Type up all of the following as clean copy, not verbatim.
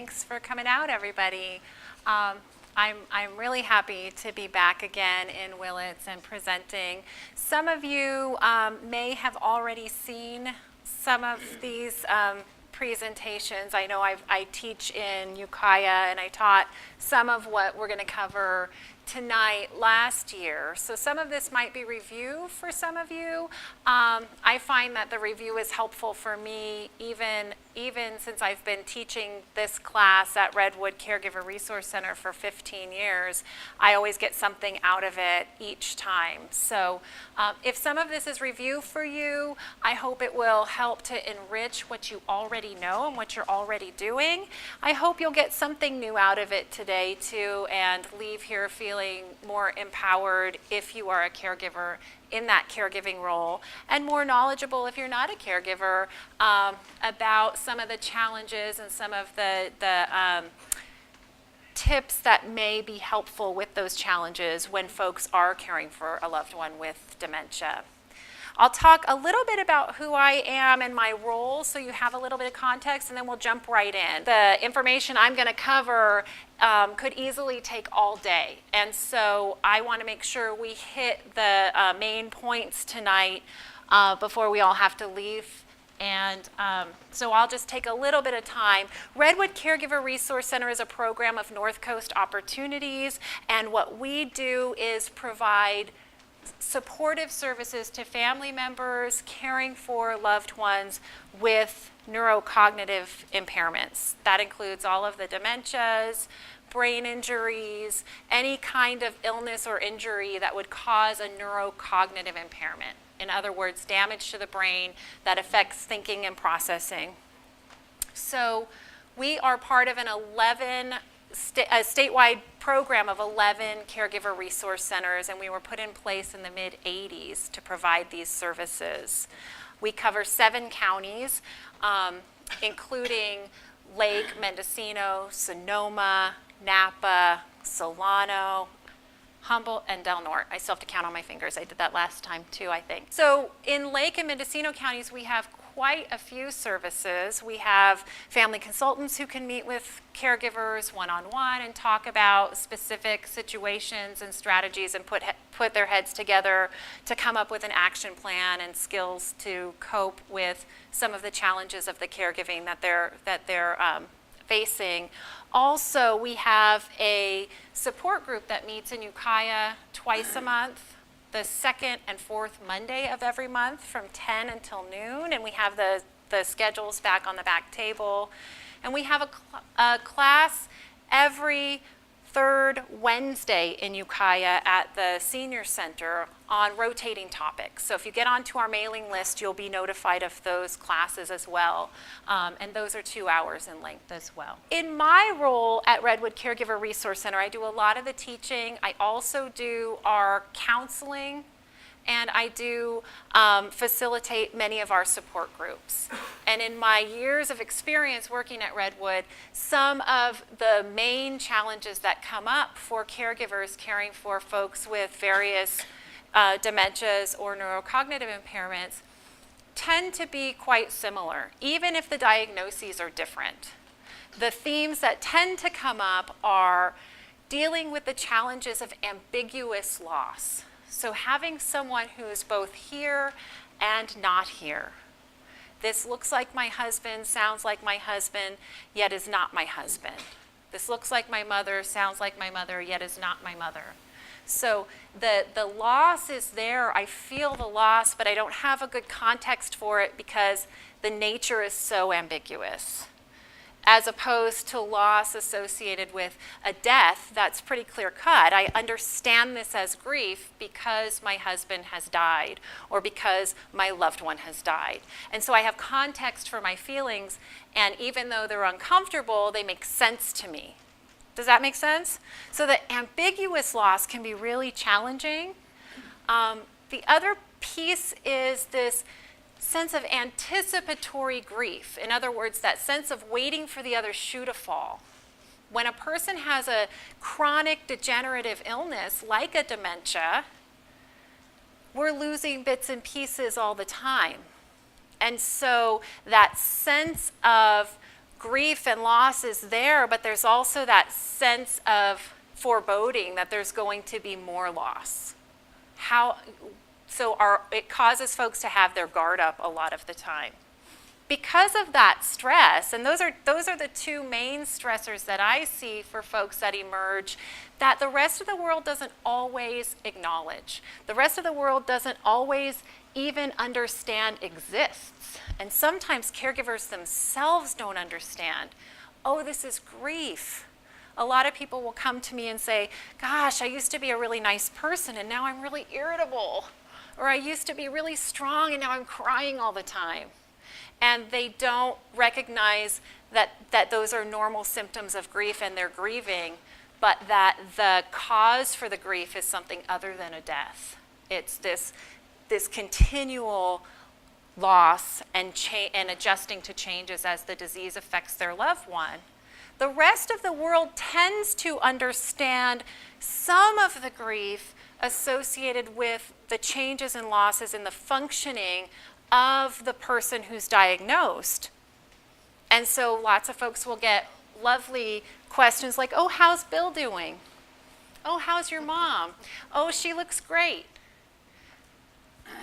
Thanks for coming out, everybody. I'm really happy to be back again in Willits and presenting. Some of you may have already seen some of these presentations. I know I teach in Ukiah, and I taught some of what we're going to cover tonight last year. So some of this might be review for some of you. I find that the review is helpful for me even since I've been teaching this class at Redwood Caregiver Resource Center for 15 years. I always get something out of it each time. So if some of this is review for you, I hope it will help to enrich what you already know and what you're already doing. I hope you'll get something new out of it today too, and leave here feeling more empowered if you are a caregiver in that caregiving role, and more knowledgeable if you're not a caregiver about some of the challenges and some of the tips that may be helpful with those challenges when folks are caring for a loved one with dementia. I'll talk a little bit about who I am and my role so you have a little bit of context, and then we'll jump right in. The information I'm going to cover could easily take all day, and so I want to make sure we hit the main points tonight before we all have to leave. And so I'll just take a little bit of time. Redwood Caregiver Resource Center is a program of North Coast Opportunities, and what we do is provide supportive services to family members caring for loved ones with neurocognitive impairments. That includes all of the dementias, brain injuries, any kind of illness or injury that would cause a neurocognitive impairment. In other words, damage to the brain that affects thinking and processing. So we are part of a statewide program of 11 caregiver resource centers, and we were put in place in the mid-'80s to provide these services. We cover 7 counties, including Lake, Mendocino, Sonoma, Napa, Solano, Humboldt, and Del Norte. I still have to count on my fingers. I did that last time too, I think. So in Lake and Mendocino counties, we have quite a few services. We have family consultants who can meet with caregivers one-on-one and talk about specific situations and strategies and put their heads together to come up with an action plan and skills to cope with some of the challenges of the caregiving that they're facing. Also, we have a support group that meets in Ukiah twice a month, the second and fourth Monday of every month from 10 until noon, and we have the schedules back on the back table. And we have a class every third Wednesday in Ukiah at the Senior Center on rotating topics. So if you get onto our mailing list, you'll be notified of those classes as well. And those are 2 hours in length as well. In my role at Redwood Caregiver Resource Center, I do a lot of the teaching. I also do our counseling, and I do facilitate many of our support groups. And in my years of experience working at Redwood, some of the main challenges that come up for caregivers caring for folks with various dementias or neurocognitive impairments tend to be quite similar, even if the diagnoses are different. The themes that tend to come up are dealing with the challenges of ambiguous loss. So having someone who is both here and not here. This looks like my husband, sounds like my husband, yet is not my husband. This looks like my mother, sounds like my mother, yet is not my mother. So the loss is there. I feel the loss, but I don't have a good context for it because the nature is so ambiguous. As opposed to loss associated with a death that's pretty clear cut. I understand this as grief because my husband has died or because my loved one has died. And so I have context for my feelings, and even though they're uncomfortable, they make sense to me. Does that make sense? So the ambiguous loss can be really challenging. The other piece is this sense of anticipatory grief. In other words, that sense of waiting for the other shoe to fall. When a person has a chronic degenerative illness like a dementia, we're losing bits and pieces all the time. And so that sense of grief and loss is there, but there's also that sense of foreboding that there's going to be more loss. It causes folks to have their guard up a lot of the time. Because of that stress, and those are the two main stressors that I see for folks that emerge, that the rest of the world doesn't always acknowledge. The rest of the world doesn't always even understand exists. And sometimes caregivers themselves don't understand. Oh, this is grief. A lot of people will come to me and say, gosh, I used to be a really nice person and now I'm really irritable. Or I used to be really strong and now I'm crying all the time. And they don't recognize that those are normal symptoms of grief and they're grieving, but that the cause for the grief is something other than a death. It's this continual loss and adjusting to changes as the disease affects their loved one. The rest of the world tends to understand some of the grief associated with the changes and losses in the functioning of the person who's diagnosed. And so lots of folks will get lovely questions like, oh, how's Bill doing? Oh, how's your mom? Oh, she looks great.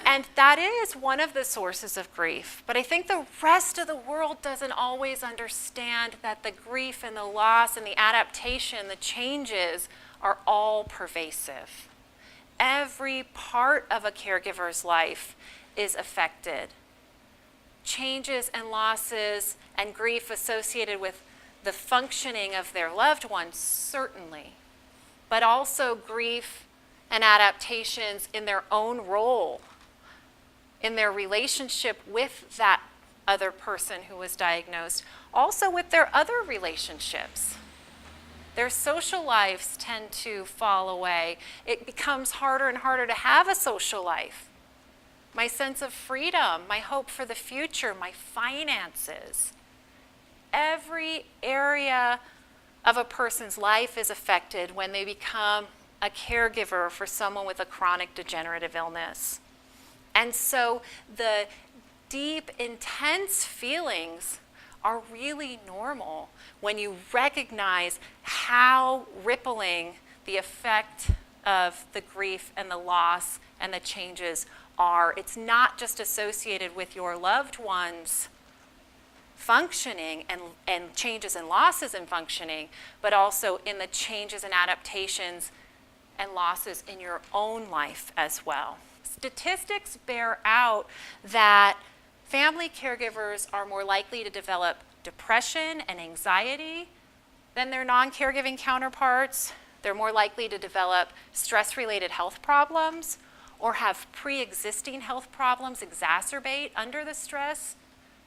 And that is one of the sources of grief. But I think the rest of the world doesn't always understand that the grief and the loss and the adaptation, the changes, are all pervasive. Every part of a caregiver's life is affected. Changes and losses and grief associated with the functioning of their loved ones, certainly, but also grief and adaptations in their own role, in their relationship with that other person who was diagnosed, also with their other relationships. Their social lives tend to fall away. It becomes harder and harder to have a social life. My sense of freedom, my hope for the future, my finances. Every area of a person's life is affected when they become a caregiver for someone with a chronic degenerative illness. And so the deep, intense feelings are really normal when you recognize how rippling the effect of the grief and the loss and the changes are. It's not just associated with your loved ones functioning and changes and losses in functioning, but also in the changes and adaptations and losses in your own life as well. Statistics bear out that family caregivers are more likely to develop depression and anxiety than their non-caregiving counterparts. They're more likely to develop stress-related health problems or have pre-existing health problems exacerbate under the stress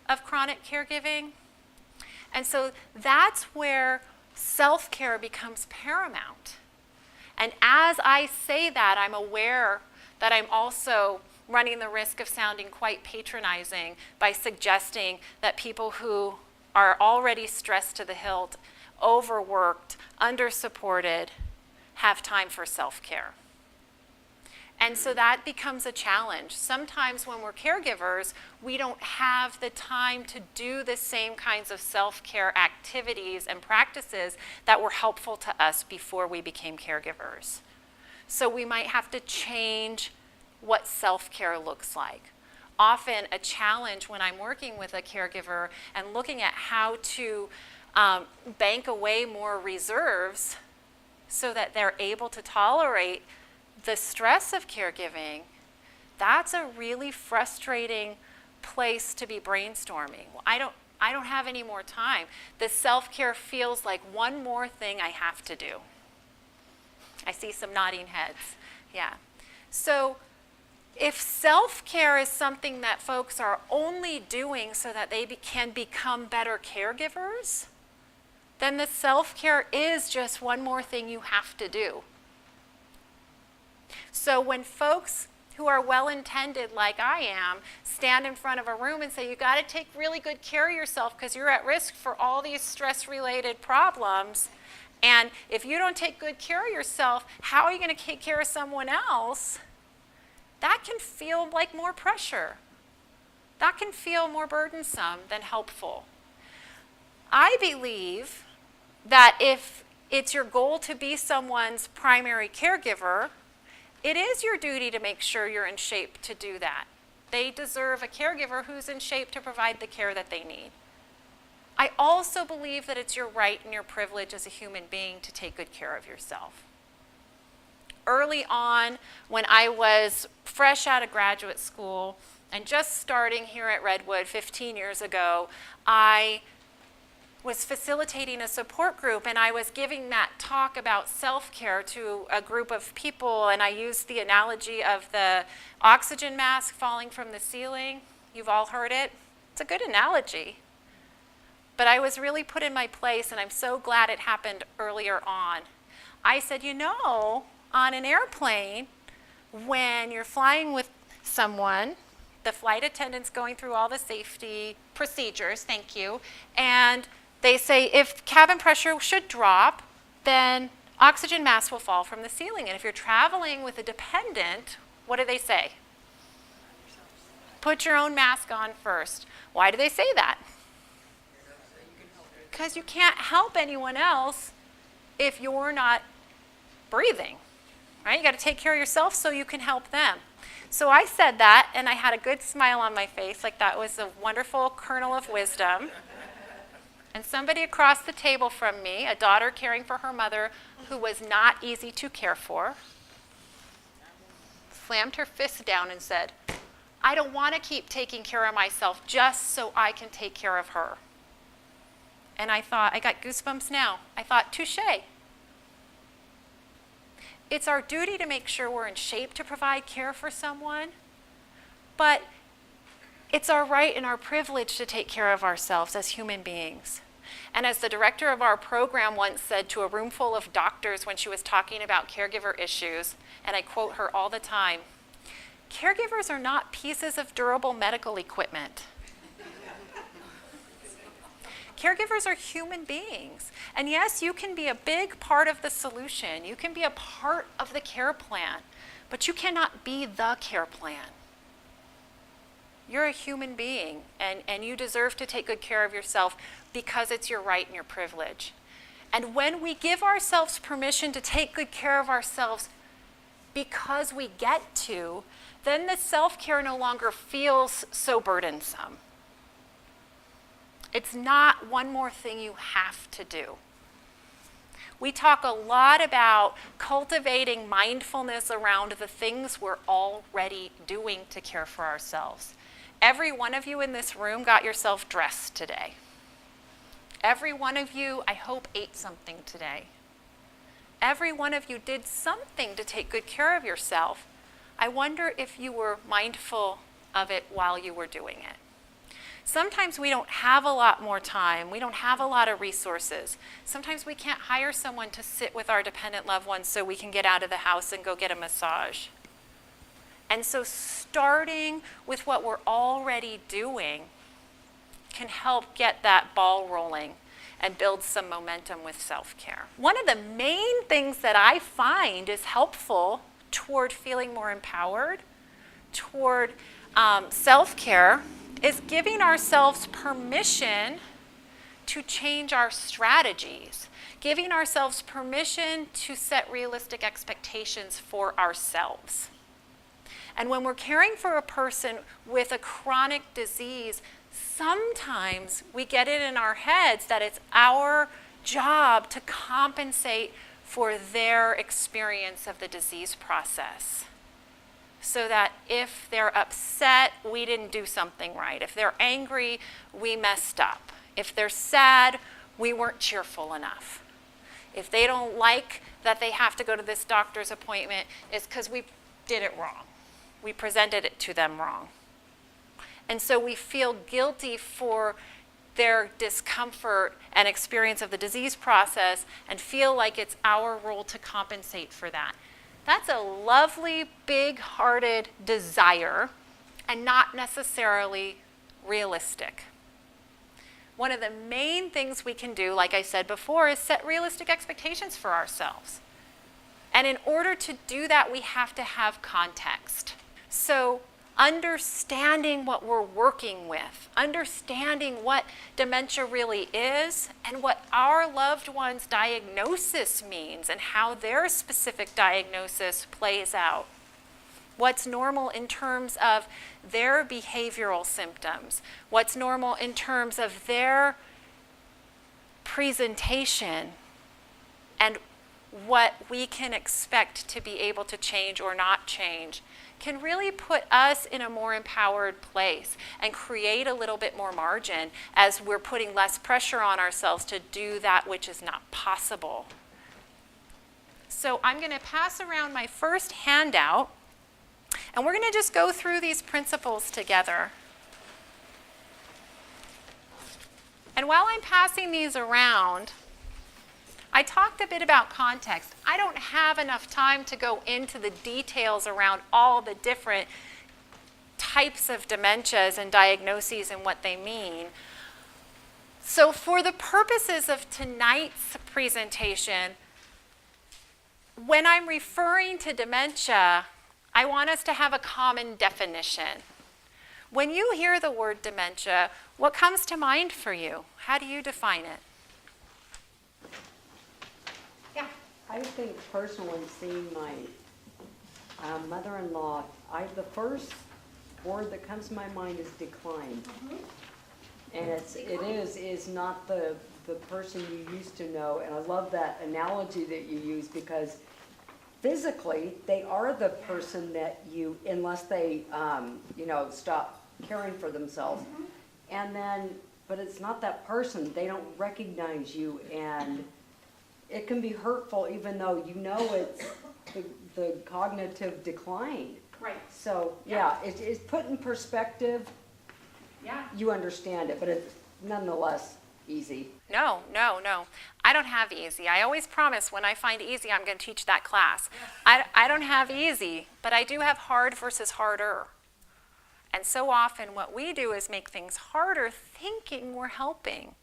of chronic caregiving. And so that's where self-care becomes paramount. And as I say that, I'm aware that I'm also running the risk of sounding quite patronizing by suggesting that people who are already stressed to the hilt, overworked, undersupported, have time for self-care. And so that becomes a challenge. Sometimes when we're caregivers, we don't have the time to do the same kinds of self-care activities and practices that were helpful to us before we became caregivers. So we might have to change what self-care looks like. Often a challenge when I'm working with a caregiver and looking at how to bank away more reserves so that they're able to tolerate the stress of caregiving, that's a really frustrating place to be brainstorming. Well, I don't have any more time. The self-care feels like one more thing I have to do. I see some nodding heads. Yeah. So if self-care is something that folks are only doing so that they can become better caregivers, then the self-care is just one more thing you have to do. So when folks who are well-intended, like I am, stand in front of a room and say, you got to take really good care of yourself because you're at risk for all these stress-related problems, and if you don't take good care of yourself, how are you going to take care of someone else? That can feel like more pressure. That can feel more burdensome than helpful. I believe that if it's your goal to be someone's primary caregiver, it is your duty to make sure you're in shape to do that. They deserve a caregiver who's in shape to provide the care that they need. I also believe that it's your right and your privilege as a human being to take good care of yourself. Early on, when I was fresh out of graduate school and just starting here at Redwood 15 years ago, I was facilitating a support group, and I was giving that talk about self-care to a group of people, and I used the analogy of the oxygen mask falling from the ceiling. You've all heard it. It's a good analogy. But I was really put in my place, and I'm so glad it happened earlier on. I said, you know, on an airplane, when you're flying with someone, the flight attendant's going through all the safety procedures, thank you, and they say if cabin pressure should drop, then oxygen masks will fall from the ceiling. And if you're traveling with a dependent, what do they say? Put your own mask on first. Why do they say that? Because you can't help anyone else if you're not breathing, right? You got to take care of yourself so you can help them. So I said that, and I had a good smile on my face, like that was a wonderful kernel of wisdom. And somebody across the table from me, a daughter caring for her mother who was not easy to care for, slammed her fist down and said, I don't want to keep taking care of myself just so I can take care of her. And I thought, I got goosebumps now. I thought, touché. It's our duty to make sure we're in shape to provide care for someone, but it's our right and our privilege to take care of ourselves as human beings. And as the director of our program once said to a room full of doctors when she was talking about caregiver issues, and I quote her all the time, caregivers are not pieces of durable medical equipment. Caregivers are human beings. And yes, you can be a big part of the solution. You can be a part of the care plan, but you cannot be the care plan. You're a human being, and you deserve to take good care of yourself because it's your right and your privilege. And when we give ourselves permission to take good care of ourselves because we get to, then the self-care no longer feels so burdensome. It's not one more thing you have to do. We talk a lot about cultivating mindfulness around the things we're already doing to care for ourselves. Every one of you in this room got yourself dressed today. Every one of you, I hope, ate something today. Every one of you did something to take good care of yourself. I wonder if you were mindful of it while you were doing it. Sometimes we don't have a lot more time. We don't have a lot of resources. Sometimes we can't hire someone to sit with our dependent loved ones so we can get out of the house and go get a massage. And so starting with what we're already doing can help get that ball rolling and build some momentum with self-care. One of the main things that I find is helpful toward feeling more empowered, toward self-care, is giving ourselves permission to change our strategies, giving ourselves permission to set realistic expectations for ourselves. And when we're caring for a person with a chronic disease, sometimes we get it in our heads that it's our job to compensate for their experience of the disease process. So that if they're upset, we didn't do something right. If they're angry, we messed up. If they're sad, we weren't cheerful enough. If they don't like that they have to go to this doctor's appointment, it's because we did it wrong. We presented it to them wrong. And so we feel guilty for their discomfort and experience of the disease process and feel like it's our role to compensate for that. That's a lovely, big-hearted desire and not necessarily realistic. One of the main things we can do, like I said before, is set realistic expectations for ourselves. And in order to do that, we have to have context. So understanding what we're working with, understanding what dementia really is and what our loved one's diagnosis means and how their specific diagnosis plays out. What's normal in terms of their behavioral symptoms, what's normal in terms of their presentation, and what we can expect to be able to change or not change can really put us in a more empowered place and create a little bit more margin as we're putting less pressure on ourselves to do that which is not possible. So I'm going to pass around my first handout, and we're going to just go through these principles together. And while I'm passing these around, I talked a bit about context. I don't have enough time to go into the details around all the different types of dementias and diagnoses and what they mean. So for the purposes of tonight's presentation, when I'm referring to dementia, I want us to have a common definition. When you hear the word dementia, what comes to mind for you? How do you define it? Yeah. I think personally, seeing my mother-in-law, the first word that comes to my mind is decline. Mm-hmm. And it is not the person you used to know. And I love that analogy that you use, because physically they are the person that you, unless they stop caring for themselves. Mm-hmm. And then, but it's not that person. They don't recognize you, and it can be hurtful even though you know it's the cognitive decline. Right. So yeah, it's put in perspective. Yeah. You understand it, but it's nonetheless easy. No. I don't have easy. I always promise when I find easy, I'm going to teach that class. I don't have easy, but I do have hard versus harder. And so often what we do is make things harder thinking we're helping.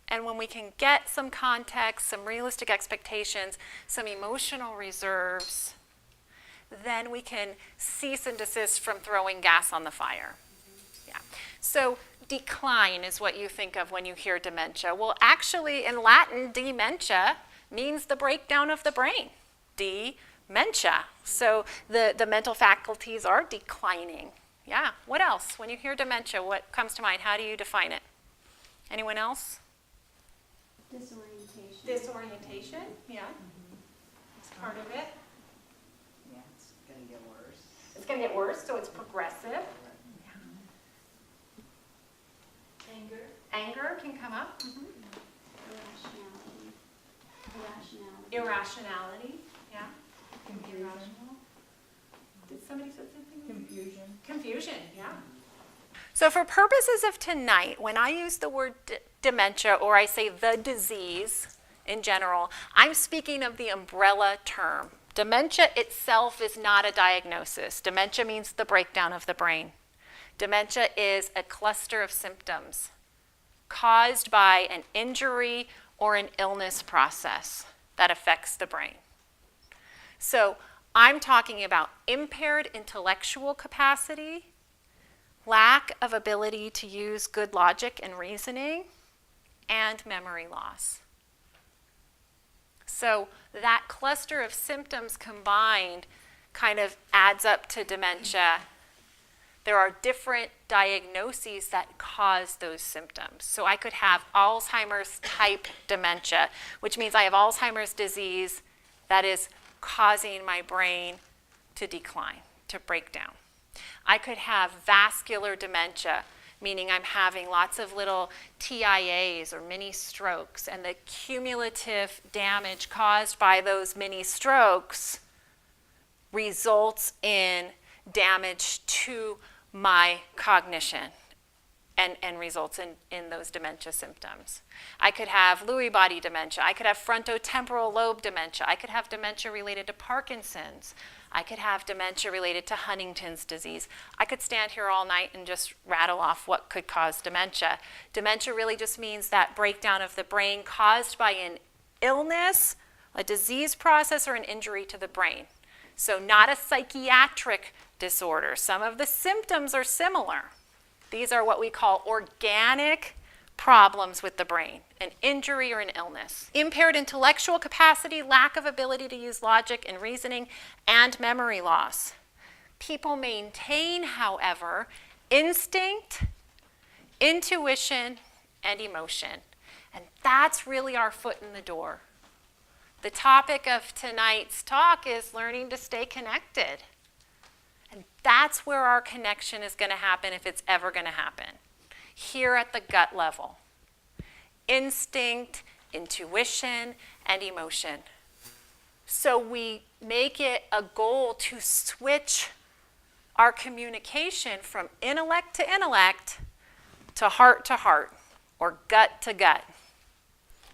And when we can get some context, some realistic expectations, some emotional reserves, then we can cease and desist from throwing gas on the fire. Yeah. So decline is what you think of when you hear dementia. Well, actually in Latin, dementia means the breakdown of the brain. Dementia. So the mental faculties are declining. Yeah. What else? When you hear dementia, what comes to mind? How do you define it? Anyone else? Disorientation. Disorientation, yeah. Mm-hmm. It's part of it. Yeah, it's going to get worse. It's going to get worse, so it's progressive. Yeah. Anger. Anger can come up. Mm-hmm. Irrationality, yeah. Irrational. Did somebody say something? Confusion, yeah. So for purposes of tonight, when I use the word dementia, or I say the disease in general, I'm speaking of the umbrella term. Dementia itself is not a diagnosis. Dementia means the breakdown of the brain. Dementia is a cluster of symptoms caused by an injury or an illness process that affects the brain. So I'm talking about impaired intellectual capacity, lack of ability to use good logic and reasoning, and memory loss. So that cluster of symptoms combined kind of adds up to dementia. There are different diagnoses that cause those symptoms. So I could have Alzheimer's type dementia, which means I have Alzheimer's disease that is causing my brain to decline, to break down. I could have vascular dementia, meaning I'm having lots of little TIAs or mini strokes, and the cumulative damage caused by those mini strokes results in damage to my cognition and results in those dementia symptoms. I could have Lewy body dementia. I could have frontotemporal lobe dementia. I could have dementia related to Parkinson's. I could have dementia related to Huntington's disease. I could stand here all night and just rattle off what could cause dementia. Dementia really just means that breakdown of the brain caused by an illness, a disease process, or an injury to the brain. So not a psychiatric disorders. Some of the symptoms are similar. These are what we call organic problems with the brain, an injury or an illness. Impaired intellectual capacity, lack of ability to use logic and reasoning, and memory loss. People maintain, however, instinct, intuition, and emotion. And that's really our foot in the door. The topic of tonight's talk is learning to stay connected. And that's where our connection is going to happen if it's ever going to happen. Here at the gut level. Instinct, intuition, and emotion. So we make it a goal to switch our communication from intellect to heart, or gut to gut.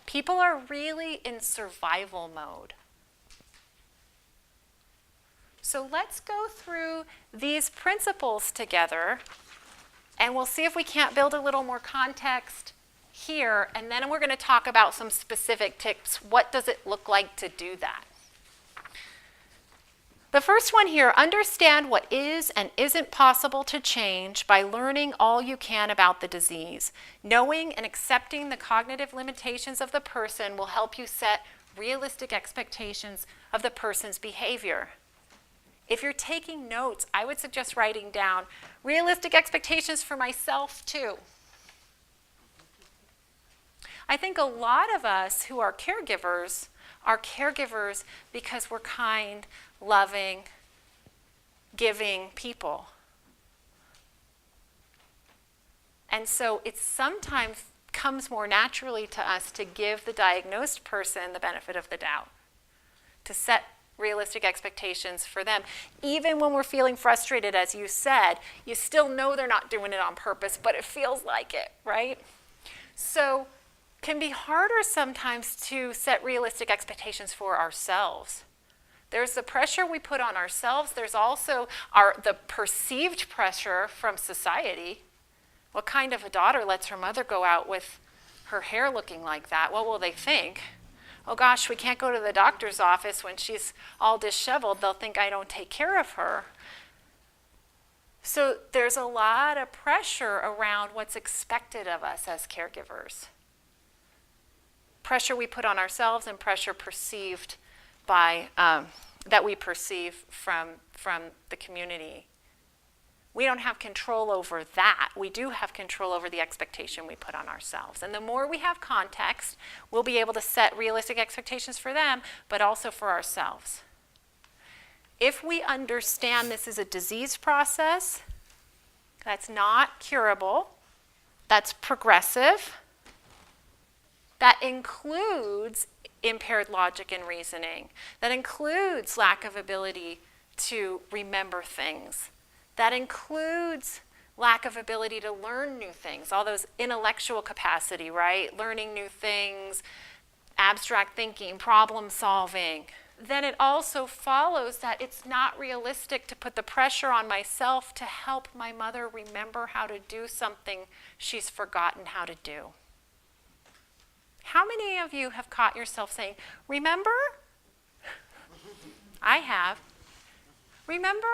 People are really in survival mode. So let's go through these principles together, and we'll see if we can't build a little more context here, and then we're going to talk about some specific tips. What does it look like to do that? The first one here, understand what is and isn't possible to change by learning all you can about the disease. Knowing and accepting the cognitive limitations of the person will help you set realistic expectations of the person's behavior. If you're taking notes, I would suggest writing down realistic expectations for myself too. I think a lot of us who are caregivers because we're kind, loving, giving people. And so it sometimes comes more naturally to us to give the diagnosed person the benefit of the doubt, to set realistic expectations for them. Even when we're feeling frustrated, as you said, you still know they're not doing it on purpose, but it feels like it, right? So it can be harder sometimes to set realistic expectations for ourselves. There's the pressure we put on ourselves. There's also the perceived pressure from society. What kind of a daughter lets her mother go out with her hair looking like that? What will they think? Oh gosh, we can't go to the doctor's office when she's all disheveled. They'll think I don't take care of her. So there's a lot of pressure around what's expected of us as caregivers. Pressure we put on ourselves and pressure perceived by that we perceive from the community. We don't have control over that. We do have control over the expectation we put on ourselves. And the more we have context, we'll be able to set realistic expectations for them, but also for ourselves. If we understand this is a disease process, that's not curable, that's progressive, that includes impaired logic and reasoning, that includes lack of ability to remember things, that includes lack of ability to learn new things, all those intellectual capacity, right? Learning new things, abstract thinking, problem solving. Then it also follows that it's not realistic to put the pressure on myself to help my mother remember how to do something she's forgotten how to do. How many of you have caught yourself saying, remember? I have. Remember,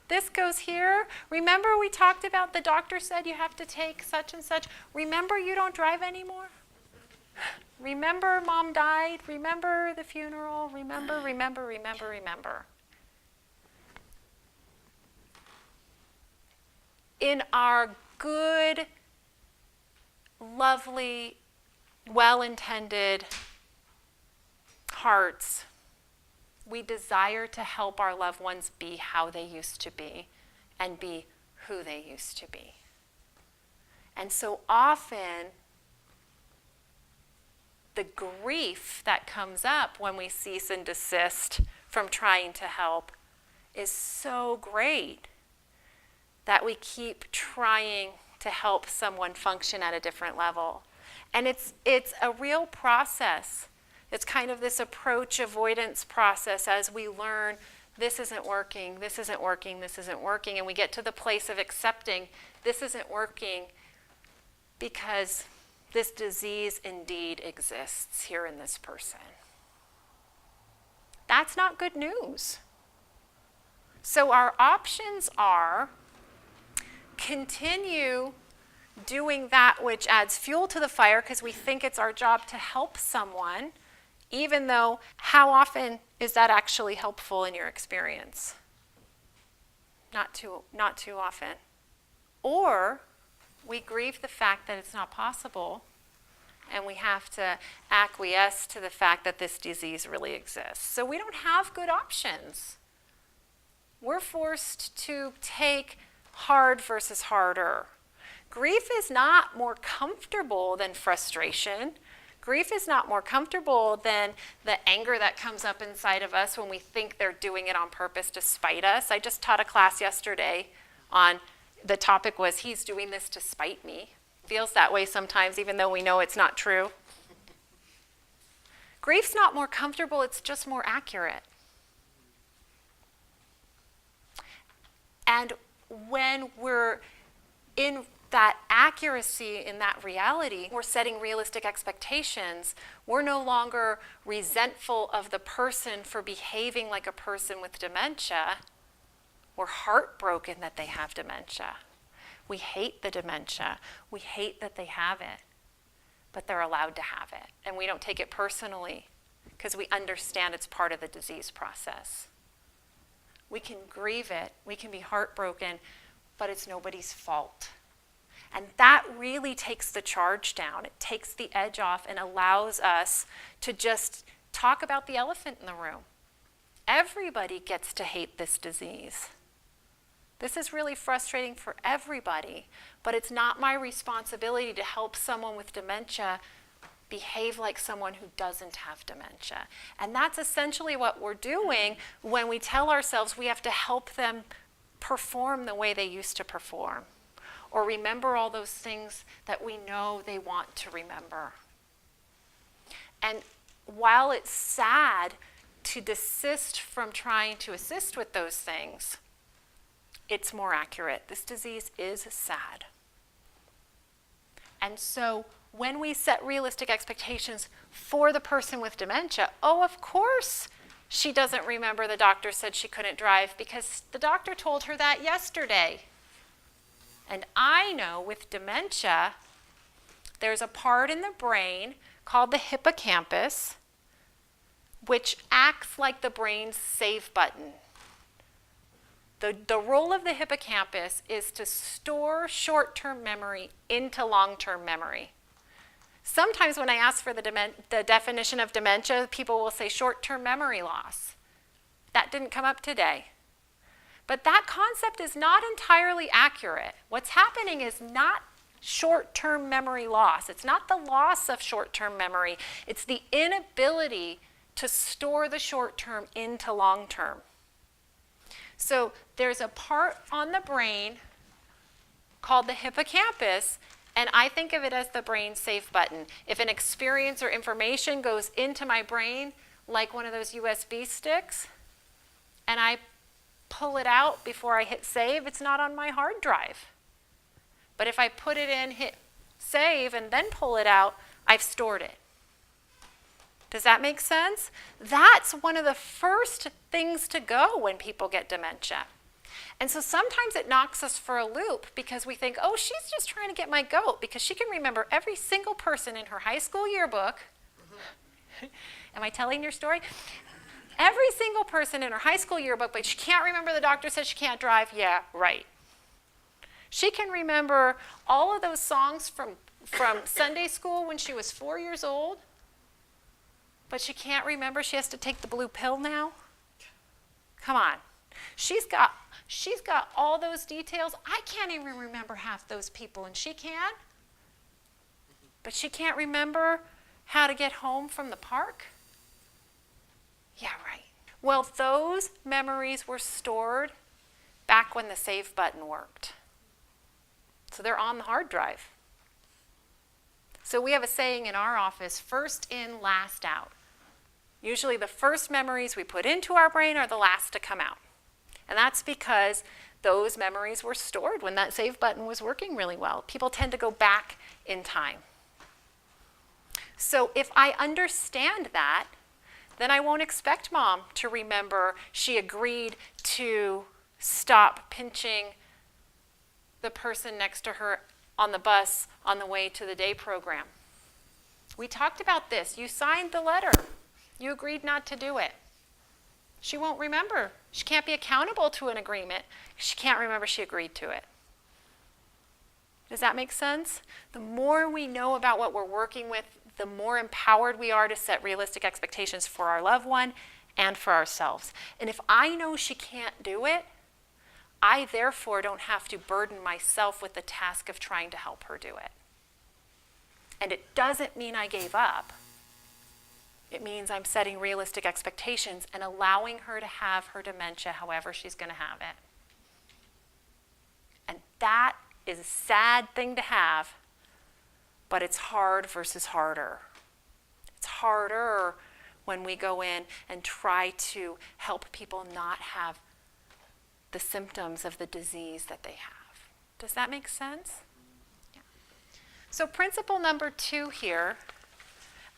this goes here. Remember, we talked about the doctor said you have to take such and such. Remember, you don't drive anymore. Remember, mom died. Remember the funeral. Remember. In our good, lovely, well-intended hearts, we desire to help our loved ones be how they used to be and be who they used to be. And so often, the grief that comes up when we cease and desist from trying to help is so great that we keep trying to help someone function at a different level. And it's a real process. It's kind of this approach avoidance process as we learn this isn't working, and we get to the place of accepting this isn't working because this disease indeed exists here in this person. That's not good news. So our options are continue doing that which adds fuel to the fire because we think it's our job to help someone, even though how often is that actually helpful in your experience? Not too often. Or we grieve the fact that it's not possible and we have to acquiesce to the fact that this disease really exists. So we don't have good options. We're forced to take hard versus harder. Grief is not more comfortable than frustration. Grief is not more comfortable than the anger that comes up inside of us when we think they're doing it on purpose to spite us. I just taught a class yesterday on, the topic was, he's doing this to spite me. Feels that way sometimes, even though we know it's not true. Grief's not more comfortable, it's just more accurate. And when we're in that accuracy, in that reality, we're setting realistic expectations. We're no longer resentful of the person for behaving like a person with dementia. We're heartbroken that they have dementia. We hate the dementia. We hate that they have it, but they're allowed to have it. And we don't take it personally because we understand it's part of the disease process. We can grieve it, we can be heartbroken, but it's nobody's fault. And that really takes the charge down. It takes the edge off and allows us to just talk about the elephant in the room. Everybody gets to hate this disease. This is really frustrating for everybody, but it's not my responsibility to help someone with dementia behave like someone who doesn't have dementia. And that's essentially what we're doing when we tell ourselves we have to help them perform the way they used to perform, or remember all those things that we know they want to remember. And while it's sad to desist from trying to assist with those things, it's more accurate. This disease is sad. And so when we set realistic expectations for the person with dementia, oh, of course she doesn't remember the doctor said she couldn't drive because the doctor told her that yesterday. And I know with dementia, there's a part in the brain called the hippocampus, which acts like the brain's save button. The role of the hippocampus is to store short-term memory into long-term memory. Sometimes when I ask for the definition of dementia, people will say short-term memory loss. That didn't come up today. But that concept is not entirely accurate. What's happening is not short-term memory loss. It's not the loss of short-term memory. It's the inability to store the short-term into long-term. So there's a part on the brain called the hippocampus, and I think of it as the brain save button. If an experience or information goes into my brain, like one of those USB sticks, and I pull it out before I hit save, it's not on my hard drive. But if I put it in, hit save, and then pull it out, I've stored it. Does that make sense? That's one of the first things to go when people get dementia. And so sometimes it knocks us for a loop because we think, oh, she's just trying to get my goat because she can remember every single person in her high school yearbook. Am I telling your story? Every single person in her high school yearbook, but she can't remember the doctor said she can't drive. Yeah, right. She can remember all of those songs from Sunday school when she was 4 years old, but she can't remember she has to take the blue pill now? Come on. She's got all those details. I can't even remember half those people, and she can. But she can't remember how to get home from the park? Yeah, right. Well, those memories were stored back when the save button worked. So they're on the hard drive. So we have a saying in our office, first in, last out. Usually the first memories we put into our brain are the last to come out. And that's because those memories were stored when that save button was working really well. People tend to go back in time. So if I understand that then I won't expect mom to remember she agreed to stop pinching the person next to her on the bus on the way to the day program. We talked about this. You signed the letter. You agreed not to do it. She won't remember. She can't be accountable to an agreement. She can't remember she agreed to it. Does that make sense? The more we know about what we're working with, the more empowered we are to set realistic expectations for our loved one and for ourselves. And if I know she can't do it, I therefore don't have to burden myself with the task of trying to help her do it. And it doesn't mean I gave up. It means I'm setting realistic expectations and allowing her to have her dementia however she's going to have it. And that is a sad thing to have, but it's hard versus harder. It's harder when we go in and try to help people not have the symptoms of the disease that they have. Does that make sense? Yeah. So principle number 2 here,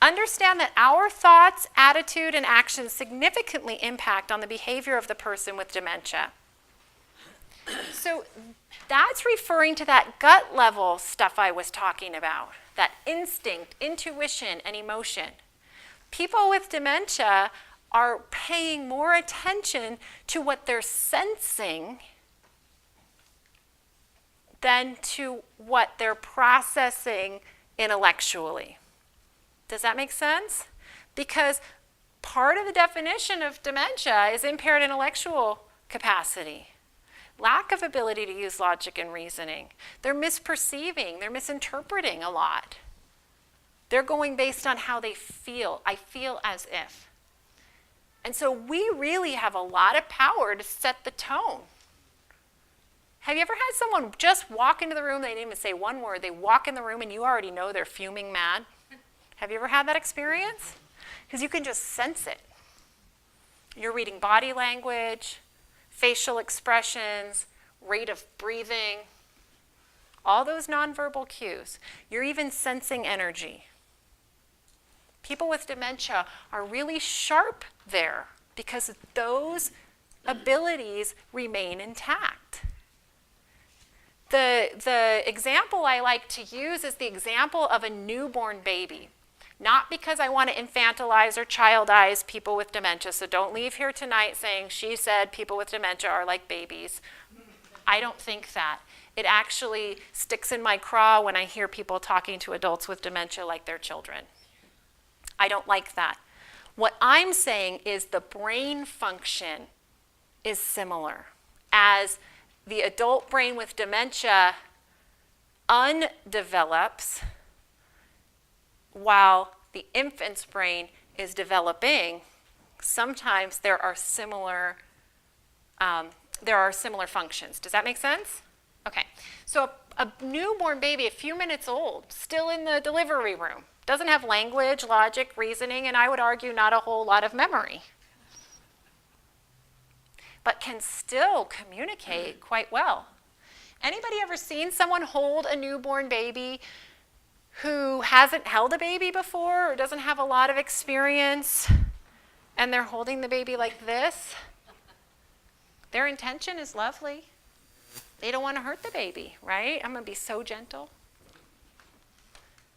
understand that our thoughts, attitude, and actions significantly impact on the behavior of the person with dementia. So that's referring to that gut level stuff I was talking about, that instinct, intuition, and emotion. People with dementia are paying more attention to what they're sensing than to what they're processing intellectually. Does that make sense? Because part of the definition of dementia is impaired intellectual capacity. Lack of ability to use logic and reasoning. They're misperceiving, they're misinterpreting a lot. They're going based on how they feel. I feel as if. And so we really have a lot of power to set the tone. Have you ever had someone just walk into the room, they didn't even say one word, they walk in the room and you already know they're fuming mad? Have you ever had that experience? Because you can just sense it. You're reading body language, facial expressions, rate of breathing, all those nonverbal cues. You're even sensing energy. People with dementia are really sharp there because those abilities remain intact. The example I like to use is the example of a newborn baby. Not because I want to infantilize or childize people with dementia, so don't leave here tonight saying she said people with dementia are like babies. I don't think that. It actually sticks in my craw when I hear people talking to adults with dementia like they're children. I don't like that. What I'm saying is the brain function is similar. As the adult brain with dementia undevelops, while the infant's brain is developing, sometimes there are similar functions. Does that make sense? Okay. So a newborn baby, a few minutes old, still in the delivery room, doesn't have language, logic, reasoning, and I would argue not a whole lot of memory, but can still communicate quite well. Anybody ever seen someone hold a newborn baby who hasn't held a baby before or doesn't have a lot of experience, and they're holding the baby like this? Their intention is lovely. They don't want to hurt the baby, right? I'm going to be so gentle.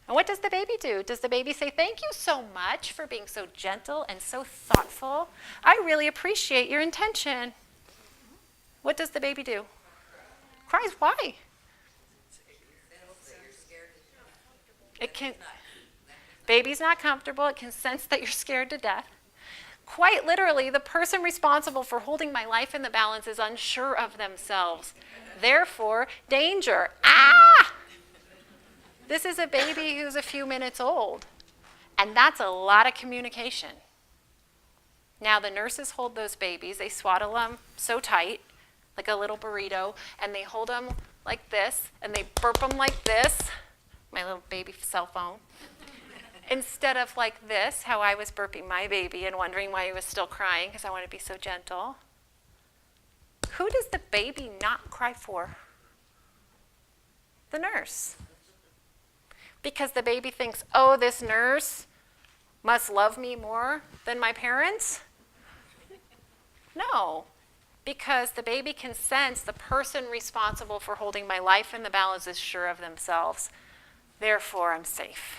And what does the baby do? Does the baby say, "Thank you so much for being so gentle and so thoughtful. I really appreciate your intention"? What does the baby do? Cries. Why? It can. Baby's not comfortable. It can sense that you're scared to death. Quite literally, the person responsible for holding my life in the balance is unsure of themselves. Therefore, danger. Ah! This is a baby who's a few minutes old, and that's a lot of communication. Now, the nurses hold those babies. They swaddle them so tight, like a little burrito, and they hold them like this, and they burp them like this, my little baby cell phone, instead of like this, how I was burping my baby and wondering why he was still crying because I want to be so gentle. Who does the baby not cry for? The nurse. Because the baby thinks, oh, this nurse must love me more than my parents? No, because the baby can sense the person responsible for holding my life in the balance is sure of themselves. Therefore, I'm safe.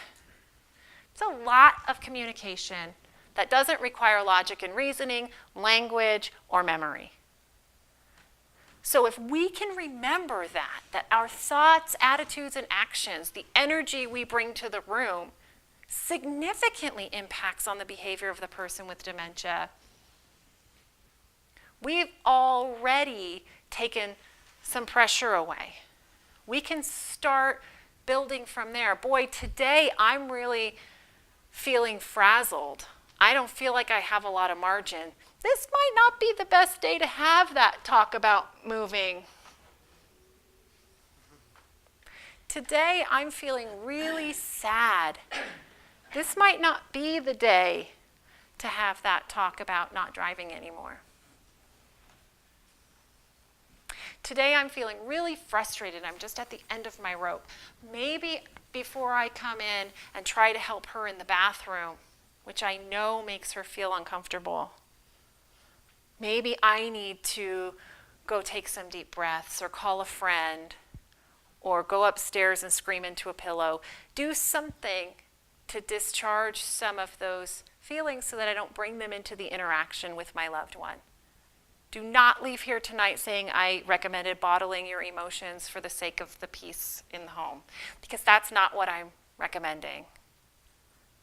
It's a lot of communication that doesn't require logic and reasoning, language, or memory. So if we can remember that our thoughts, attitudes, and actions, the energy we bring to the room, significantly impacts on the behavior of the person with dementia, we've already taken some pressure away. We can start building from there. Boy, today I'm really feeling frazzled. I don't feel like I have a lot of margin. This might not be the best day to have that talk about moving. Today I'm feeling really sad. This might not be the day to have that talk about not driving anymore. Today I'm feeling really frustrated. I'm just at the end of my rope. Maybe before I come in and try to help her in the bathroom, which I know makes her feel uncomfortable, maybe I need to go take some deep breaths or call a friend or go upstairs and scream into a pillow. Do something to discharge some of those feelings so that I don't bring them into the interaction with my loved one. Do not leave here tonight saying I recommended bottling your emotions for the sake of the peace in the home, because that's not what I'm recommending.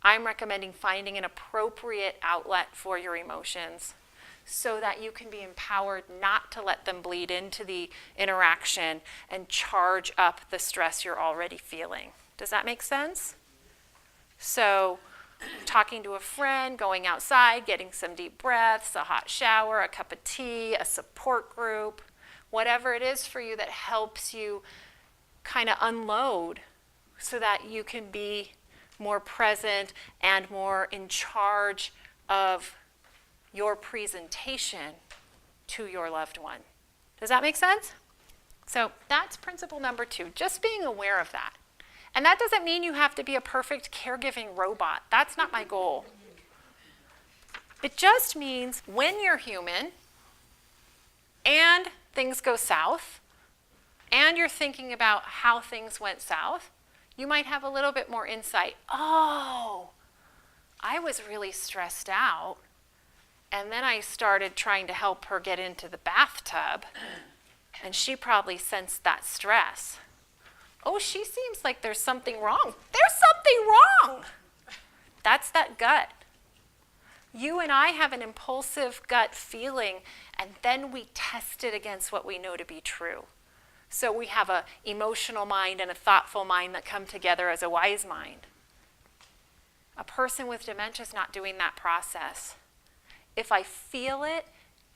I'm recommending finding an appropriate outlet for your emotions so that you can be empowered not to let them bleed into the interaction and charge up the stress you're already feeling. Does that make sense? So, talking to a friend, going outside, getting some deep breaths, a hot shower, a cup of tea, a support group, whatever it is for you that helps you kind of unload so that you can be more present and more in charge of your presentation to your loved one. Does that make sense? So that's principle number 2, just being aware of that. And that doesn't mean you have to be a perfect caregiving robot. That's not my goal. It just means when you're human and things go south and you're thinking about how things went south, you might have a little bit more insight. Oh, I was really stressed out, and then I started trying to help her get into the bathtub, and she probably sensed that stress. Oh, she seems like there's something wrong. There's something wrong. That's that gut. You and I have an impulsive gut feeling, and then we test it against what we know to be true. So we have an emotional mind and a thoughtful mind that come together as a wise mind. A person with dementia is not doing that process. If I feel it,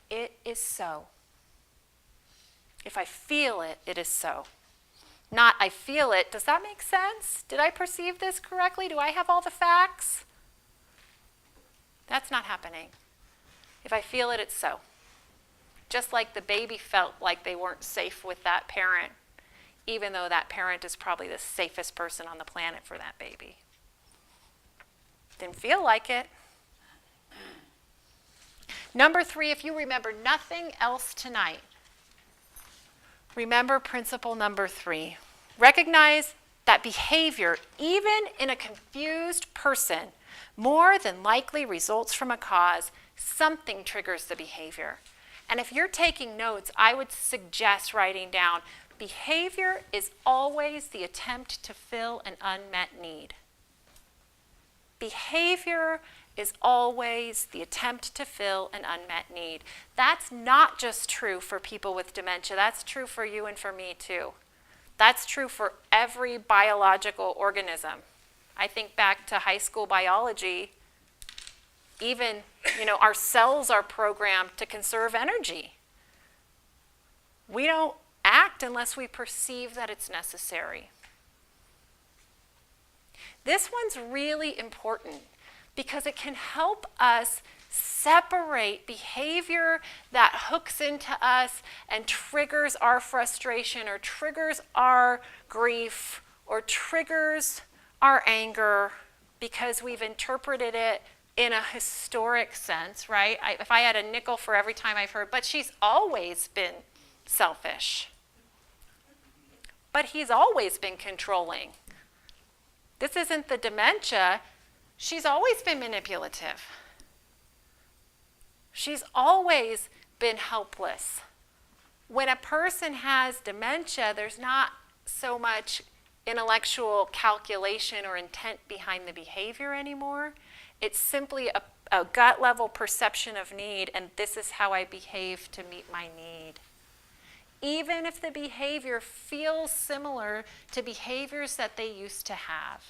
it is so. If I feel it, it is so. Not I feel it. Does that make sense? Did I perceive this correctly? Do I have all the facts? That's not happening. If I feel it, it's so. Just like the baby felt like they weren't safe with that parent, even though that parent is probably the safest person on the planet for that baby. Didn't feel like it. Number 3, if you remember nothing else tonight, remember principle number 3. Recognize that behavior, even in a confused person, more than likely results from a cause. Something triggers the behavior. And if you're taking notes, I would suggest writing down, behavior is always the attempt to fill an unmet need. Behavior is always the attempt to fill an unmet need. That's not just true for people with dementia. That's true for you and for me too. That's true for every biological organism. I think back to high school biology. Even, our cells are programmed to conserve energy. We don't act unless we perceive that it's necessary. This one's really important because it can help us separate behavior that hooks into us and triggers our frustration or triggers our grief or triggers our anger because we've interpreted it in a historic sense, right? If I had a nickel for every time I've heard, but she's always been selfish. But he's always been controlling. This isn't the dementia. She's always been manipulative. She's always been helpless. When a person has dementia, there's not so much intellectual calculation or intent behind the behavior anymore. It's simply a gut level perception of need, and this is how I behave to meet my need. Even if the behavior feels similar to behaviors that they used to have.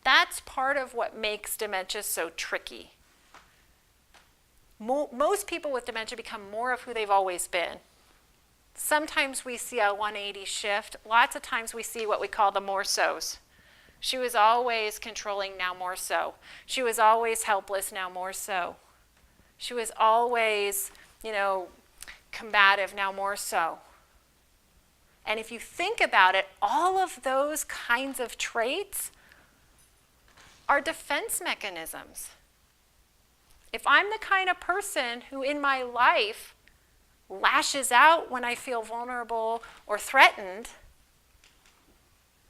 That's part of what makes dementia so tricky. Most people with dementia become more of who they've always been. Sometimes we see a 180 shift. Lots of times we see what we call the more so's. She was always controlling, now more so. She was always helpless, now more so. She was always, combative, now more so. And if you think about it, all of those kinds of traits are defense mechanisms. If I'm the kind of person who in my life lashes out when I feel vulnerable or threatened,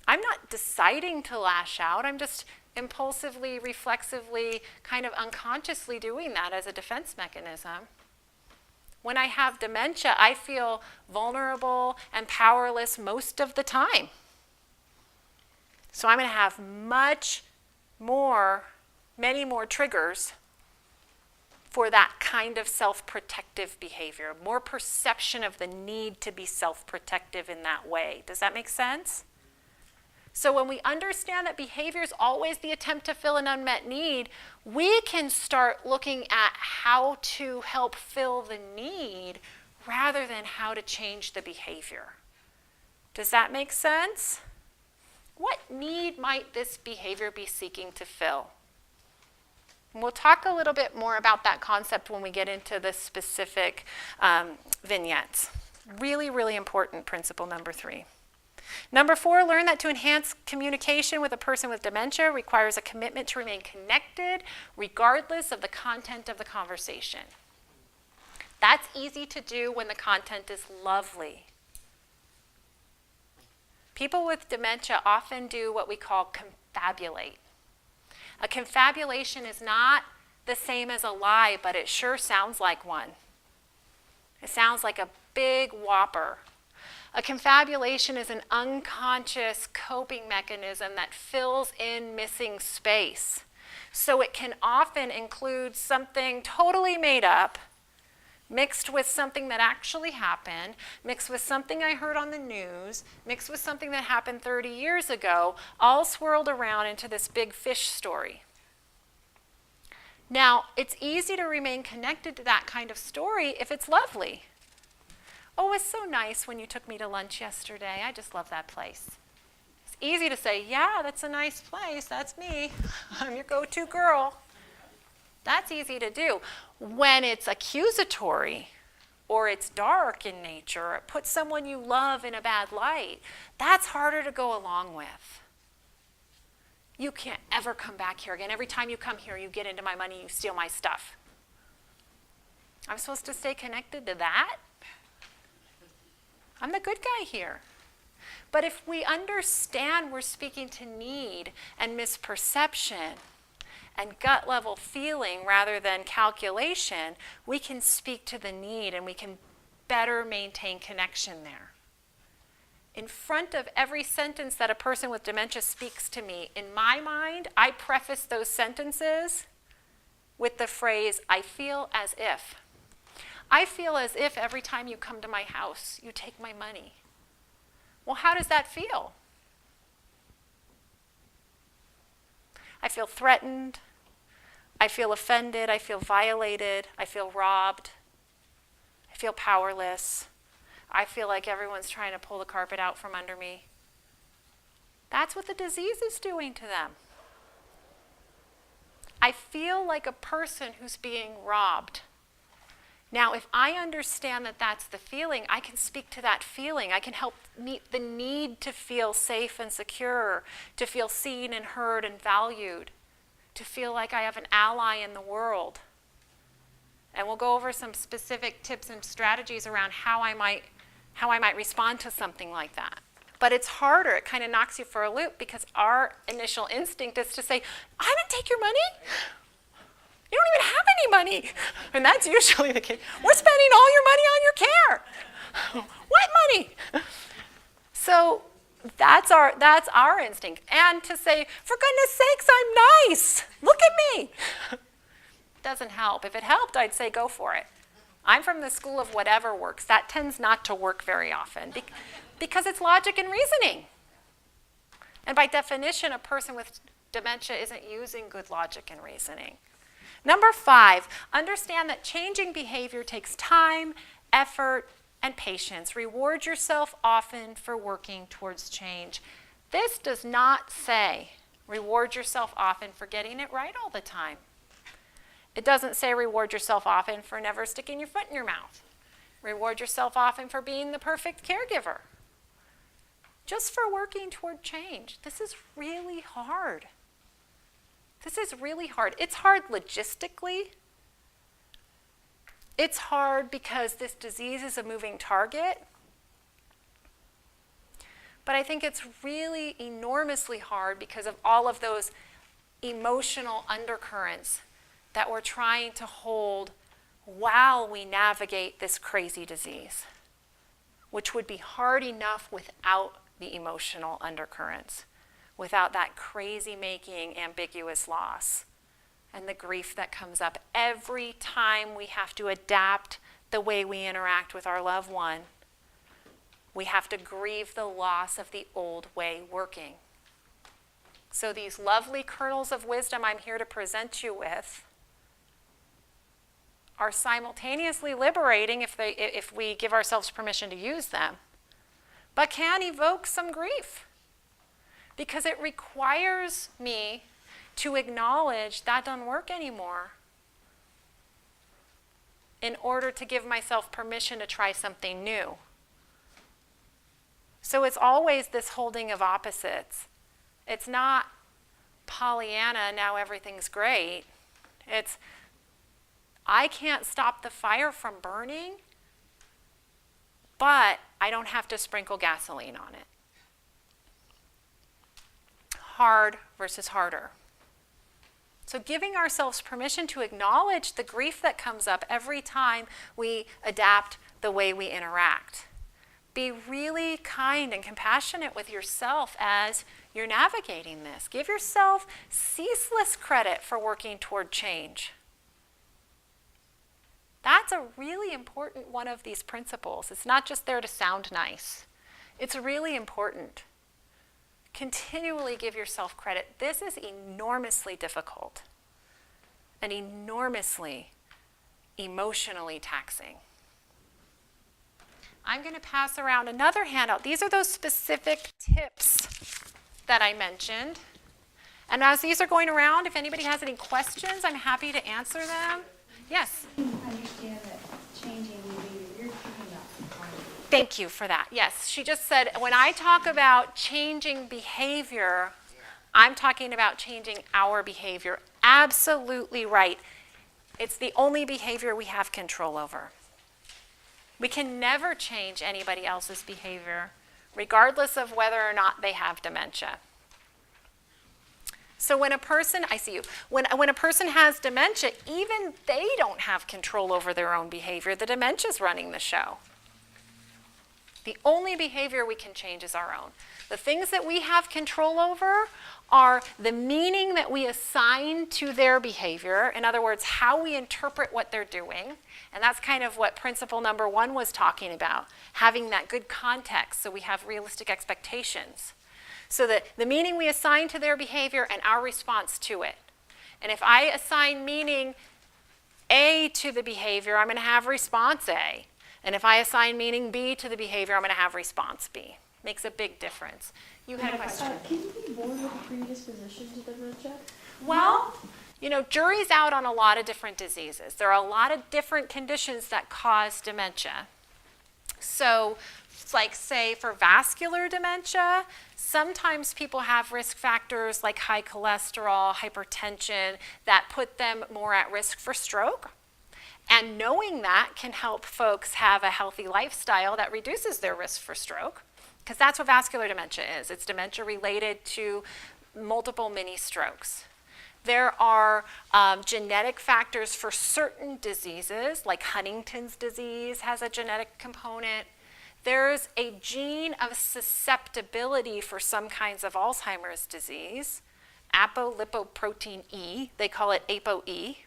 I'm not deciding to lash out. I'm just impulsively, reflexively, kind of unconsciously doing that as a defense mechanism. When I have dementia, I feel vulnerable and powerless most of the time. So I'm going to have many more triggers for that kind of self-protective behavior, more perception of the need to be self-protective in that way. Does that make sense? So when we understand that behavior is always the attempt to fill an unmet need, we can start looking at how to help fill the need rather than how to change the behavior. Does that make sense? What need might this behavior be seeking to fill? And we'll talk a little bit more about that concept when we get into the specific vignettes. Really, really important principle number 3. Number 4, learn that to enhance communication with a person with dementia requires a commitment to remain connected regardless of the content of the conversation. That's easy to do when the content is lovely. People with dementia often do what we call confabulate. A confabulation is not the same as a lie, but it sure sounds like one. It sounds like a big whopper. A confabulation is an unconscious coping mechanism that fills in missing space. So it can often include something totally made up, mixed with something that actually happened, mixed with something I heard on the news, mixed with something that happened 30 years ago, all swirled around into this big fish story. Now, it's easy to remain connected to that kind of story if it's lovely. Oh, it's so nice when you took me to lunch yesterday. I just love that place. It's easy to say, yeah, that's a nice place. That's me. I'm your go-to girl. That's easy to do. When it's accusatory or it's dark in nature or it puts someone you love in a bad light, that's harder to go along with. You can't ever come back here again. Every time you come here, you get into my money, you steal my stuff. I'm supposed to stay connected to that? I'm the good guy here. But if we understand we're speaking to need and misperception and gut level feeling rather than calculation, we can speak to the need and we can better maintain connection there. In front of every sentence that a person with dementia speaks to me, in my mind, I preface those sentences with the phrase, I feel as if. I feel as if every time you come to my house, you take my money. Well, how does that feel? I feel threatened. I feel offended. I feel violated. I feel robbed. I feel powerless. I feel like everyone's trying to pull the carpet out from under me. That's what the disease is doing to them. I feel like a person who's being robbed. Now, if I understand that that's the feeling, I can speak to that feeling. I can help meet the need to feel safe and secure, to feel seen and heard and valued, to feel like I have an ally in the world. And we'll go over some specific tips and strategies around how I might respond to something like that. But it's harder. It kind of knocks you for a loop because our initial instinct is to say, I'm going to take your money. You don't even have any money. And that's usually the case. We're spending all your money on your care. What money? So that's our instinct. And to say, for goodness sakes, I'm nice. Look at me. Doesn't help. If it helped, I'd say go for it. I'm from the school of whatever works. That tends not to work very often because it's logic and reasoning. And by definition, a person with dementia isn't using good logic and reasoning. Number 5, understand that changing behavior takes time, effort, and patience. Reward yourself often for working towards change. This does not say reward yourself often for getting it right all the time. It doesn't say reward yourself often for never sticking your foot in your mouth. Reward yourself often for being the perfect caregiver. Just for working toward change. This is really hard. This is really hard. It's hard logistically. It's hard because this disease is a moving target. But I think it's really enormously hard because of all of those emotional undercurrents that we're trying to hold while we navigate this crazy disease, which would be hard enough without the emotional undercurrents, without that crazy-making ambiguous loss and the grief that comes up every time we have to adapt the way we interact with our loved one. We have to grieve the loss of the old way working. So these lovely kernels of wisdom I'm here to present you with are simultaneously liberating if we give ourselves permission to use them, but can evoke some grief because it requires me to acknowledge that doesn't work anymore in order to give myself permission to try something new. So it's always this holding of opposites. It's not Pollyanna, now everything's great. It's I can't stop the fire from burning, but I don't have to sprinkle gasoline on it. Hard versus harder. So giving ourselves permission to acknowledge the grief that comes up every time we adapt the way we interact. Be really kind and compassionate with yourself as you're navigating this. Give yourself ceaseless credit for working toward change. That's a really important one of these principles. It's not just there to sound nice. It's really important. Continually give yourself credit. This is enormously difficult and enormously emotionally taxing. I'm going to pass around another handout. These are those specific tips that I mentioned. And as these are going around, if anybody has any questions, I'm happy to answer them. Yes? I understand that changing behavior, you're talking about. Thank you for that. Yes, she just said, when I talk about changing behavior, I'm talking about changing our behavior. Absolutely right. It's the only behavior we have control over. We can never change anybody else's behavior, regardless of whether or not they have dementia. So when a person, I see you, when a person has dementia, even they don't have control over their own behavior. The dementia's running the show. The only behavior we can change is our own. The things that we have control over are the meaning that we assign to their behavior. In other words, how we interpret what they're doing. And that's kind of what principle number 1 was talking about, having that good context so we have realistic expectations. So that the meaning we assign to their behavior and our response to it. And if I assign meaning A to the behavior, I'm going to have response A. And if I assign meaning B to the behavior, I'm going to have response B. Makes a big difference. You had a question. Can you be born with a predisposition to dementia? Well, Jury's out on a lot of different diseases. There are a lot of different conditions that cause dementia. So, like say for vascular dementia, sometimes people have risk factors like high cholesterol, hypertension, that put them more at risk for stroke. And knowing that can help folks have a healthy lifestyle that reduces their risk for stroke, because that's what vascular dementia is. It's dementia related to multiple mini strokes. There are genetic factors for certain diseases, like Huntington's disease has a genetic component. There's a gene of susceptibility for some kinds of Alzheimer's disease, apolipoprotein E, they call it ApoE.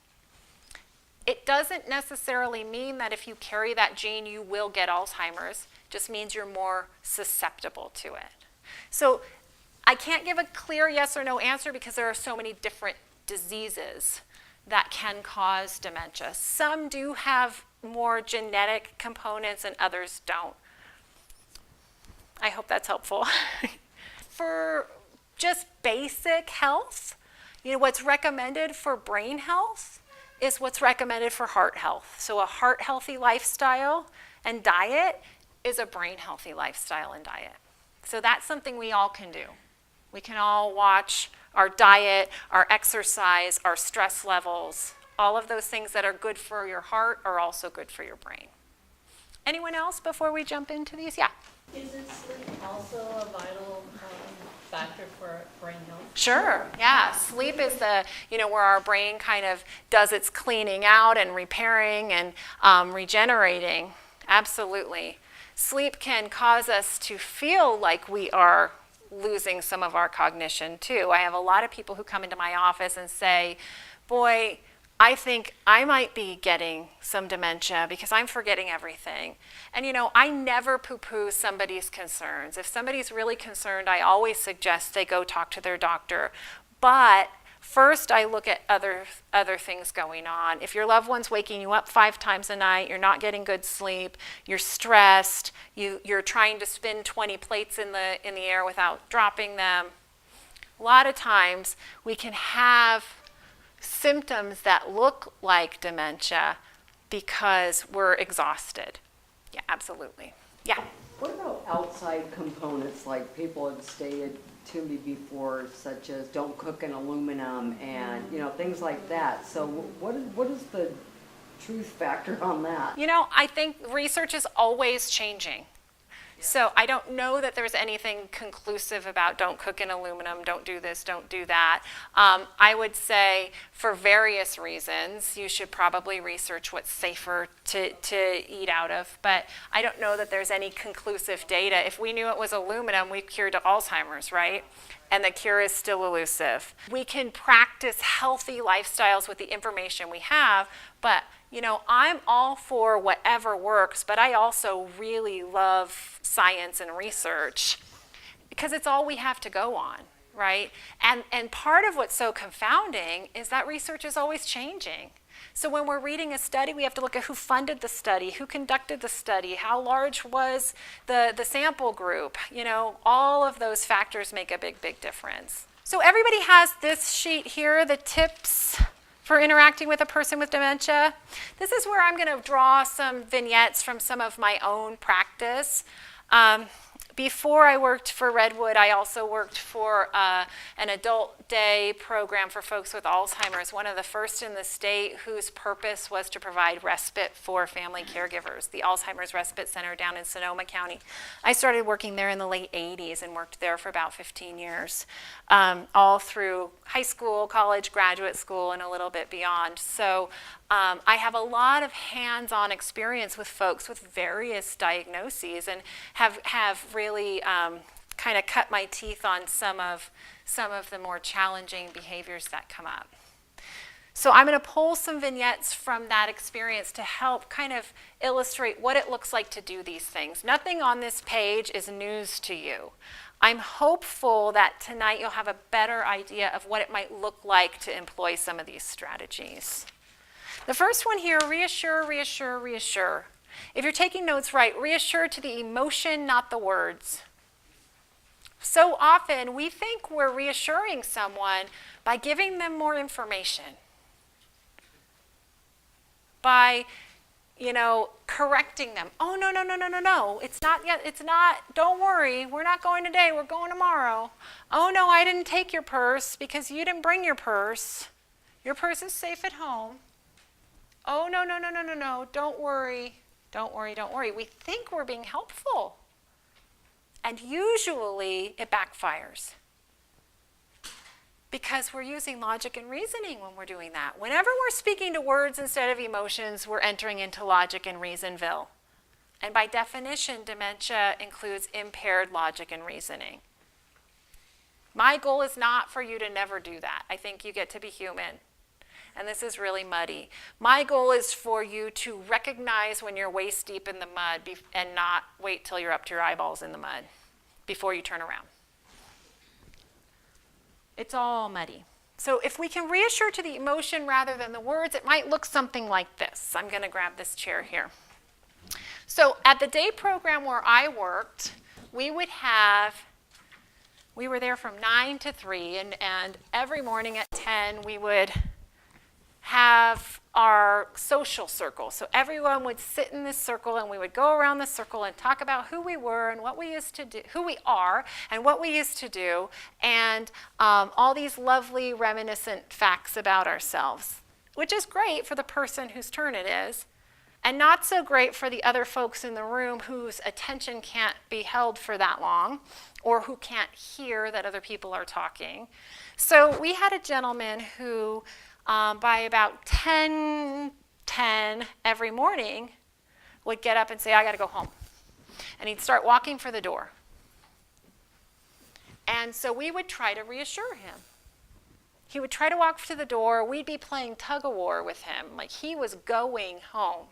It doesn't necessarily mean that if you carry that gene you will get Alzheimer's, it just means you're more susceptible to it. So I can't give a clear yes or no answer because there are so many different diseases that can cause dementia. Some do have more genetic components and others don't. I hope that's helpful. For just basic health, what's recommended for brain health is what's recommended for heart health. So a heart healthy lifestyle and diet is a brain healthy lifestyle and diet. So that's something we all can do. We can all watch our diet, our exercise, our stress levels. All of those things that are good for your heart are also good for your brain. Anyone else before we jump into these? Yeah. Isn't sleep also a vital factor for brain health? Sure, yeah. Sleep is where our brain kind of does its cleaning out and repairing and regenerating. Absolutely. Sleep can cause us to feel like we are losing some of our cognition too. I have a lot of people who come into my office and say, boy, I think I might be getting some dementia because I'm forgetting everything. And I never poo-poo somebody's concerns. If somebody's really concerned, I always suggest they go talk to their doctor. But first I look at other things going on. If your loved one's waking you up 5 times a night, you're not getting good sleep, you're stressed, you're trying to spin 20 plates in the air without dropping them, a lot of times we can have symptoms that look like dementia because we're exhausted. Yeah, absolutely. Yeah. What about outside components like people have stated to me before, such as don't cook in aluminum and things like that? So what is the truth factor on that? I think research is always changing. So I don't know that there's anything conclusive about don't cook in aluminum, don't do this, don't do that. I would say for various reasons, you should probably research what's safer to eat out of. But I don't know that there's any conclusive data. If we knew it was aluminum, we cured Alzheimer's, right? And the cure is still elusive. We can practice healthy lifestyles with the information we have, but I'm all for whatever works, but I also really love science and research because it's all we have to go on, right? And part of what's so confounding is that research is always changing. So when we're reading a study, we have to look at who funded the study, who conducted the study, how large was the sample group. All of those factors make a big, big difference. So everybody has this sheet here, the tips for interacting with a person with dementia. This is where I'm going to draw some vignettes from some of my own practice. Before I worked for Redwood, I also worked for an adult day program for folks with Alzheimer's, one of the first in the state whose purpose was to provide respite for family caregivers, the Alzheimer's Respite Center down in Sonoma County. I started working there in the late 80s and worked there for about 15 years, all through high school, college, graduate school, and a little bit beyond. So I have a lot of hands-on experience with folks with various diagnoses and have really kind of cut my teeth on some of the more challenging behaviors that come up. So I'm going to pull some vignettes from that experience to help kind of illustrate what it looks like to do these things. Nothing on this page is news to you. I'm hopeful that tonight you'll have a better idea of what it might look like to employ some of these strategies. The first one here, reassure, reassure, reassure. If you're taking notes, right, reassure to the emotion, not the words. So often we think we're reassuring someone by giving them more information. by, correcting them. Oh, no, it's not yet, don't worry, we're not going today, we're going tomorrow. Oh, no, I didn't take your purse because you didn't bring your purse. Your purse is safe at home. Oh, no, don't worry. We think we're being helpful. And usually it backfires because we're using logic and reasoning when we're doing that. Whenever we're speaking to words instead of emotions, we're entering into logic and reasonville. And by definition, dementia includes impaired logic and reasoning. My goal is not for you to never do that. I think you get to be human. And this is really muddy. My goal is for you to recognize when you're waist deep in the mud and not wait till you're up to your eyeballs in the mud before you turn around. It's all muddy. So if we can reassure to the emotion rather than the words, it might look something like this. I'm going to grab this chair here. So at the day program where I worked, we were there from 9 to 3, and every morning at 10 we would have our social circle. So everyone would sit in this circle and we would go around the circle and talk about who we were and what we used to do, who we are and what we used to do, and all these lovely reminiscent facts about ourselves, which is great for the person whose turn it is, and not so great for the other folks in the room whose attention can't be held for that long or who can't hear that other people are talking. So we had a gentleman who by about 10:10 every morning would get up and say, I got to go home. And he'd start walking for the door. And so we would try to reassure him. He would try to walk to the door. We'd be playing tug of war with him, like he was going home.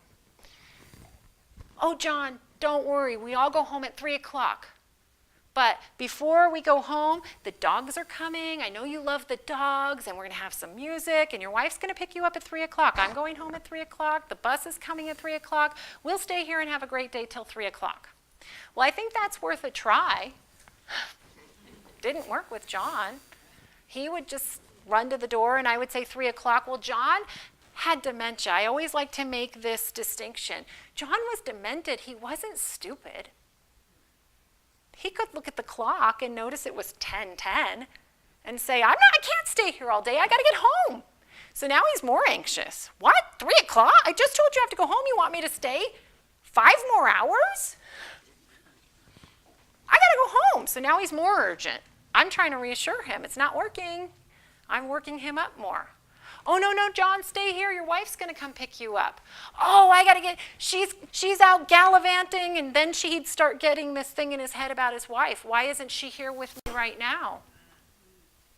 Oh, John, don't worry. We all go home at 3 o'clock. But before we go home, the dogs are coming. I know you love the dogs, and we're going to have some music, and your wife's going to pick you up at 3 o'clock. I'm going home at 3 o'clock. The bus is coming at 3 o'clock. We'll stay here and have a great day till 3 o'clock. Well, I think that's worth a try. Didn't work with John. He would just run to the door, and I would say 3 o'clock. Well, John had dementia. I always like to make this distinction. John was demented. He wasn't stupid. He could look at the clock and notice it was 10:10 and say, I can't stay here all day. I got to get home. So now he's more anxious. What? 3 o'clock? I just told you I have to go home. You want me to stay 5 more hours? I got to go home. So now he's more urgent. I'm trying to reassure him. It's not working. I'm working him up more. Oh, no, John, stay here. Your wife's going to come pick you up. Oh, I got to she's out gallivanting, and then he'd start getting this thing in his head about his wife. Why isn't she here with me right now?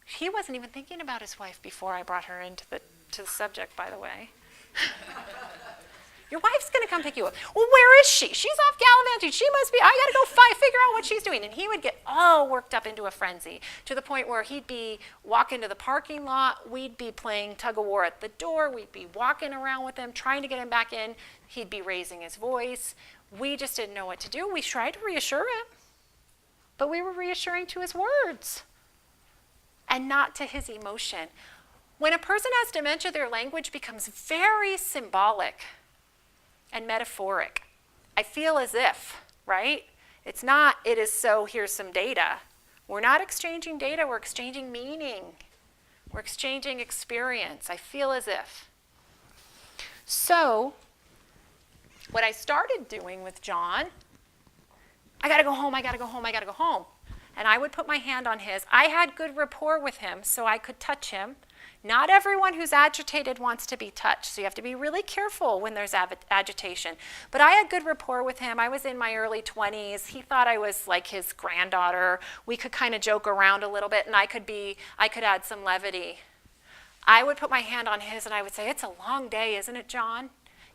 He wasn't even thinking about his wife before I brought her into the subject, by the way. Your wife's going to come pick you up. Well, where is she? She's off gallivanting. She must be. I got to go figure out what she's doing. And he would get all worked up into a frenzy to the point where he'd be walking to the parking lot. We'd be playing tug of war at the door. We'd be walking around with him, trying to get him back in. He'd be raising his voice. We just didn't know what to do. We tried to reassure him, but we were reassuring to his words and not to his emotion. When a person has dementia, their language becomes very symbolic and metaphoric. I feel as if, right? It's not, it is so, here's some data. We're not exchanging data, we're exchanging meaning. We're exchanging experience. I feel as if. So, what I started doing with John, I gotta go home. And I would put my hand on his. I had good rapport with him, so I could touch him. Not everyone who's agitated wants to be touched, so you have to be really careful when there's agitation. But I had good rapport with him. I was in my early 20s. He thought I was like his granddaughter. We could kind of joke around a little bit, and I could add some levity. I would put my hand on his, and I would say, it's a long day, isn't it, John?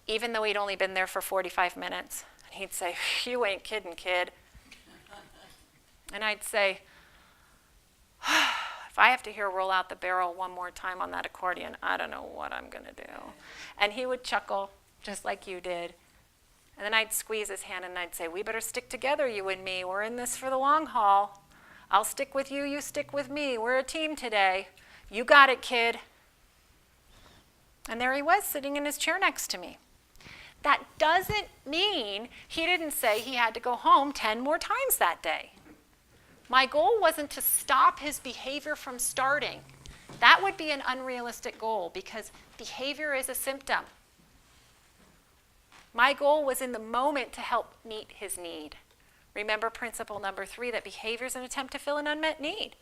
Even though he'd only been there for 45 minutes. And he'd say, you ain't kidding, kid. And I'd say, if I have to hear roll out the barrel one more time on that accordion, I don't know what I'm going to do. And he would chuckle, just like you did. And then I'd squeeze his hand and I'd say, we better stick together, you and me. We're in this for the long haul. I'll stick with you, you stick with me. We're a team today. You got it, kid. And there he was, sitting in his chair next to me. That doesn't mean he didn't say he had to go home 10 more times that day. My goal wasn't to stop his behavior from starting. That would be an unrealistic goal because behavior is a symptom. My goal was in the moment to help meet his need. Remember principle number 3, that behavior is an attempt to fill an unmet need.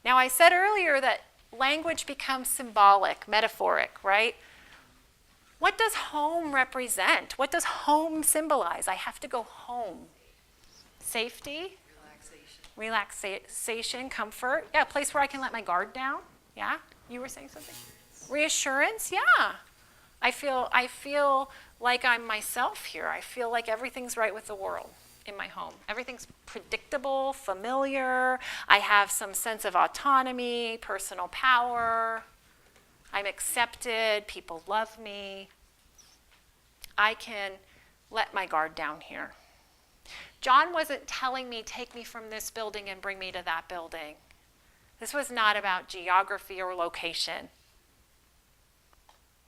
Now, I said earlier that language becomes symbolic, metaphoric, right? What does home represent? What does home symbolize? I have to go home. Safety? Relaxation, comfort. Yeah, a place where I can let my guard down. Yeah? You were saying something? Reassurance? Yeah. I feel like I'm myself here. I feel like everything's right with the world in my home. Everything's predictable, familiar. I have some sense of autonomy, personal power. I'm accepted. People love me. I can let my guard down here. John wasn't telling me, take me from this building and bring me to that building. This was not about geography or location.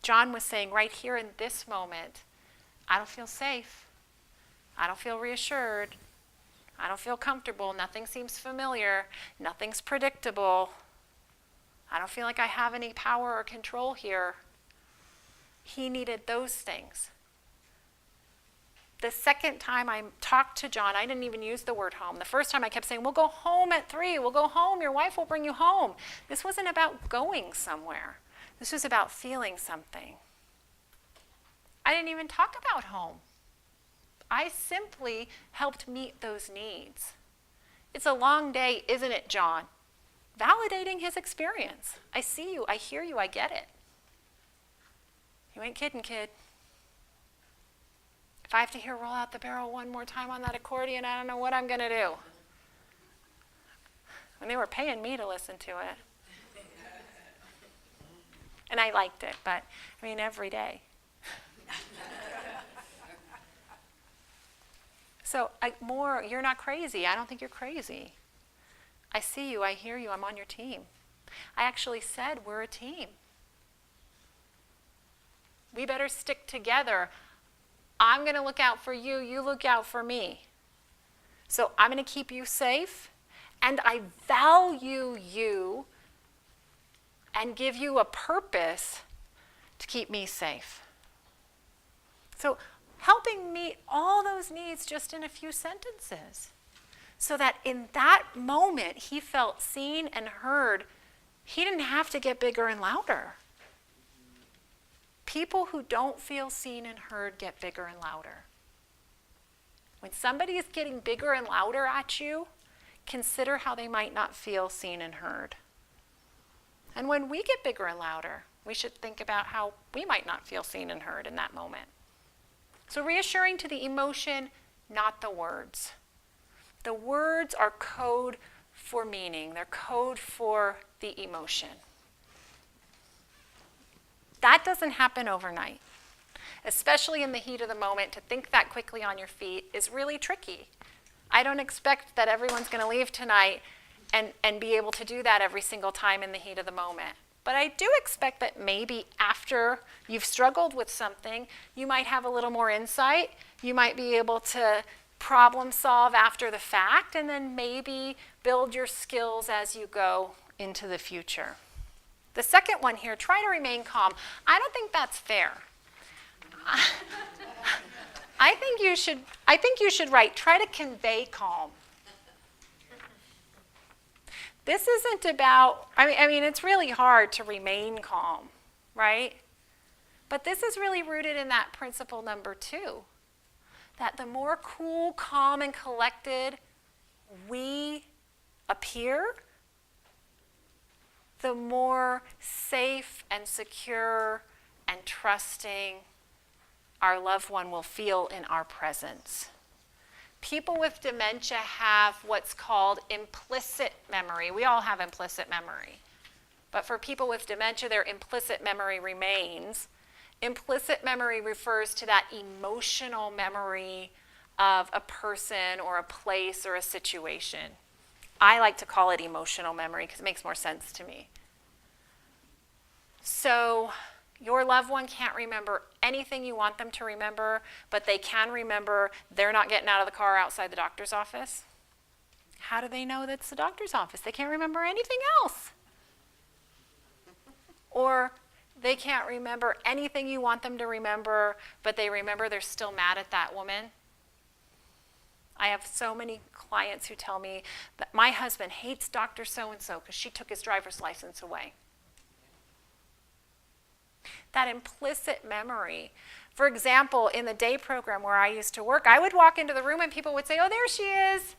John was saying, right here in this moment, I don't feel safe. I don't feel reassured. I don't feel comfortable. Nothing seems familiar. Nothing's predictable. I don't feel like I have any power or control here. He needed those things. The second time I talked to John, I didn't even use the word home. The first time I kept saying, we'll go home at 3. We'll go home. Your wife will bring you home. This wasn't about going somewhere. This was about feeling something. I didn't even talk about home. I simply helped meet those needs. It's a long day, isn't it, John? Validating his experience. I see you. I hear you. I get it. You ain't kidding, kid. If I have to hear roll out the barrel one more time on that accordion, I don't know what I'm going to do. And they were paying me to listen to it. And I liked it, but I mean, every day. So you're not crazy. I don't think you're crazy. I see you. I hear you. I'm on your team. I actually said we're a team. We better stick together. I'm going to look out for you. You look out for me. So I'm going to keep you safe, and I value you and give you a purpose to keep me safe. So helping meet all those needs just in a few sentences, so that in that moment he felt seen and heard. He didn't have to get bigger and louder. People who don't feel seen and heard get bigger and louder. When somebody is getting bigger and louder at you, consider how they might not feel seen and heard. And when we get bigger and louder, we should think about how we might not feel seen and heard in that moment. So reassuring to the emotion, not the words. The words are code for meaning. They're code for the emotion. That doesn't happen overnight. Especially in the heat of the moment, to think that quickly on your feet is really tricky. I don't expect that everyone's going to leave tonight and be able to do that every single time in the heat of the moment. But I do expect that maybe after you've struggled with something, you might have a little more insight. You might be able to problem solve after the fact, and then maybe build your skills as you go into the future. The second one here, try to remain calm. I don't think that's fair. I think you should write, try to convey calm. This isn't about, I mean, it's really hard to remain calm, right? But this is really rooted in that principle number 2, that the more cool, calm, and collected we appear, the more safe and secure and trusting our loved one will feel in our presence. People with dementia have what's called implicit memory. We all have implicit memory. But for people with dementia, their implicit memory remains. Implicit memory refers to that emotional memory of a person or a place or a situation. I like to call it emotional memory because it makes more sense to me. So Your loved one can't remember anything you want them to remember, but they can remember they're not getting out of the car outside the doctor's office. How do they know that's the doctor's office? They can't remember anything else. Or they can't remember anything you want them to remember, but they remember they're still mad at that woman. I have so many clients who tell me that my husband hates Dr. So-and-so because she took his driver's license away. That implicit memory. For example, in the day program where I used to work, I would walk into the room and people would say, "Oh, there she is."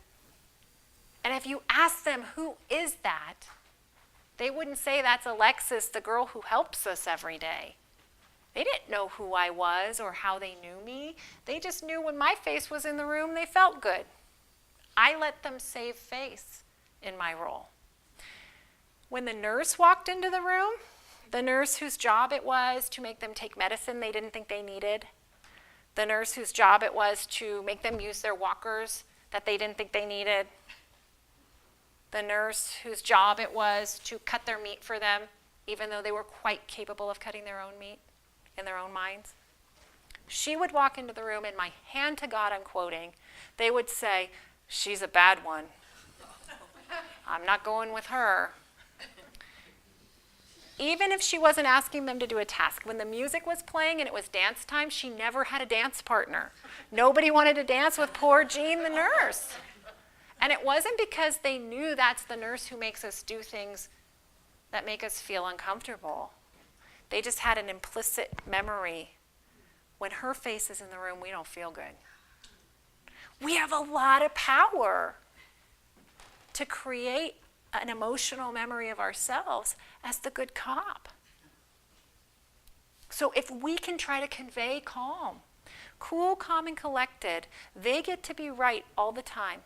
And if you ask them, "Who is that?" they wouldn't say, "That's Alexis, the girl who helps us every day." They didn't know who I was or how they knew me. They just knew when my face was in the room, they felt good. I let them save face in my role. When the nurse walked into the room, the nurse whose job it was to make them take medicine they didn't think they needed, the nurse whose job it was to make them use their walkers that they didn't think they needed, the nurse whose job it was to cut their meat for them, even though they were quite capable of cutting their own meat in their own minds. She would walk into the room, and my hand to God, I'm quoting, they would say, "She's a bad one. I'm not going with her." Even if she wasn't asking them to do a task, when the music was playing and it was dance time, she never had a dance partner. Nobody wanted to dance with poor Jean, the nurse. And it wasn't because they knew that's the nurse who makes us do things that make us feel uncomfortable. They just had an implicit memory. When her face is in the room, we don't feel good. We have a lot of power to create an emotional memory of ourselves as the good cop. So if we can try to convey calm, cool, calm, and collected, they get to be right all the time.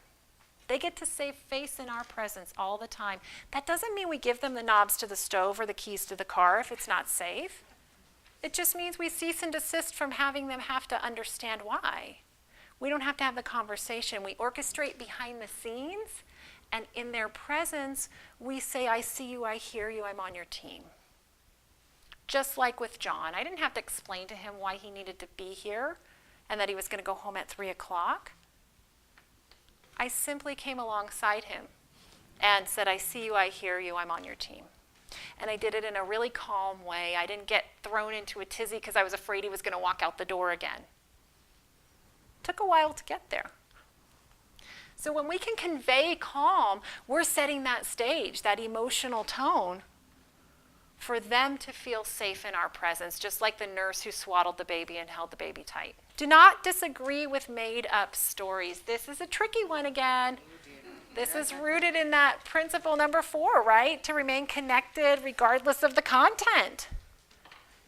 They get to save face in our presence all the time. That doesn't mean we give them the knobs to the stove or the keys to the car if it's not safe. It just means we cease and desist from having them have to understand why. We don't have to have the conversation. We orchestrate behind the scenes, and in their presence, we say, "I see you, I hear you, I'm on your team." Just like with John, I didn't have to explain to him why he needed to be here and that he was going to go home at 3 o'clock. I simply came alongside him and said, "I see you, I hear you, I'm on your team." And I did it in a really calm way. I didn't get thrown into a tizzy because I was afraid he was going to walk out the door again. It took a while to get there. So when we can convey calm, we're setting that stage, that emotional tone, for them to feel safe in our presence, just like the nurse who swaddled the baby and held the baby tight. Do not disagree with made-up stories. This is a tricky one again. This is rooted in that principle number 4, right? To remain connected regardless of the content.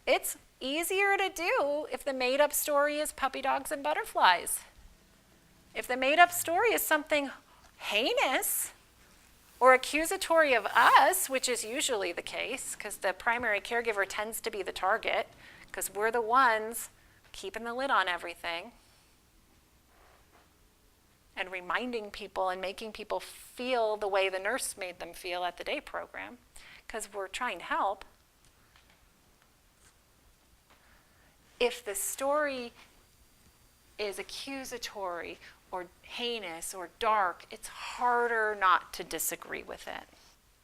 It's easier to do if the made-up story is puppy dogs and butterflies. If the made-up story is something heinous or accusatory of us, which is usually the case, because the primary caregiver tends to be the target, because we're the ones keeping the lid on everything and reminding people and making people feel the way the nurse made them feel at the day program, because we're trying to help. If the story is accusatory or heinous or dark, it's harder not to disagree with it.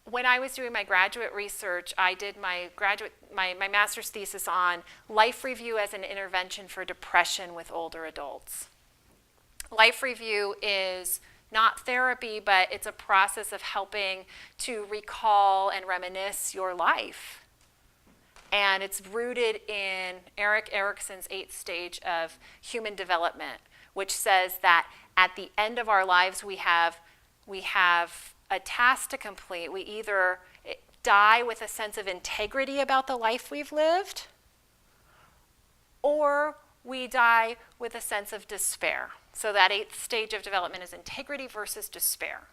When I was doing my graduate research, I did my master's thesis on life review as an intervention for depression with older adults. Life review is not therapy, but it's a process of helping to recall and reminisce your life. And it's rooted in Erik Erikson's 8th stage of human development, which says that at the end of our lives, we have a task to complete. We either die with a sense of integrity about the life we've lived, or we die with a sense of despair. So that 8th stage of development is integrity versus despair.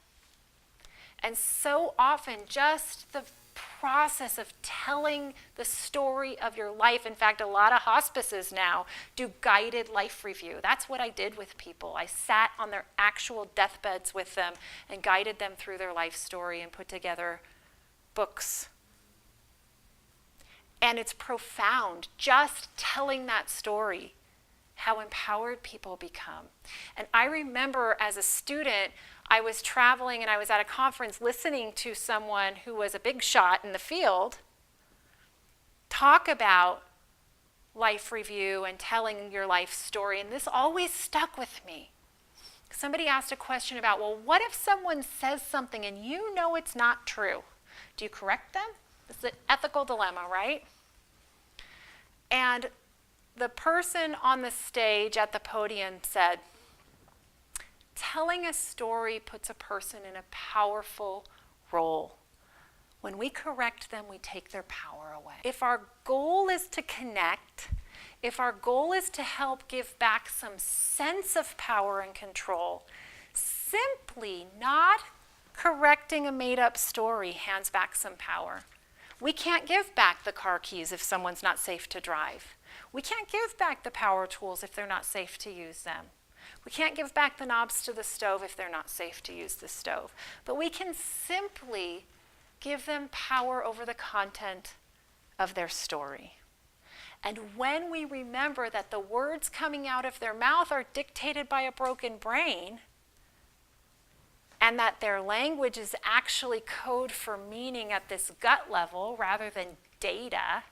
And so often, just the process of telling the story of your life. In fact, a lot of hospices now do guided life review. That's what I did with people. I sat on their actual deathbeds with them and guided them through their life story and put together books. And it's profound, just telling that story, how empowered people become. And I remember as a student, I was traveling and I was at a conference listening to someone who was a big shot in the field talk about life review and telling your life story. And this always stuck with me. Somebody asked a question about, well, what if someone says something and you know it's not true? Do you correct them? It's an ethical dilemma, right? And the person on the stage at the podium said, telling a story puts a person in a powerful role. When we correct them, we take their power away. If our goal is to connect, if our goal is to help give back some sense of power and control, simply not correcting a made-up story hands back some power. We can't give back the car keys if someone's not safe to drive. We can't give back the power tools if they're not safe to use them. We can't give back the knobs to the stove if they're not safe to use the stove. But we can simply give them power over the content of their story. And when we remember that the words coming out of their mouth are dictated by a broken brain, and that their language is actually code for meaning at this gut level rather than data,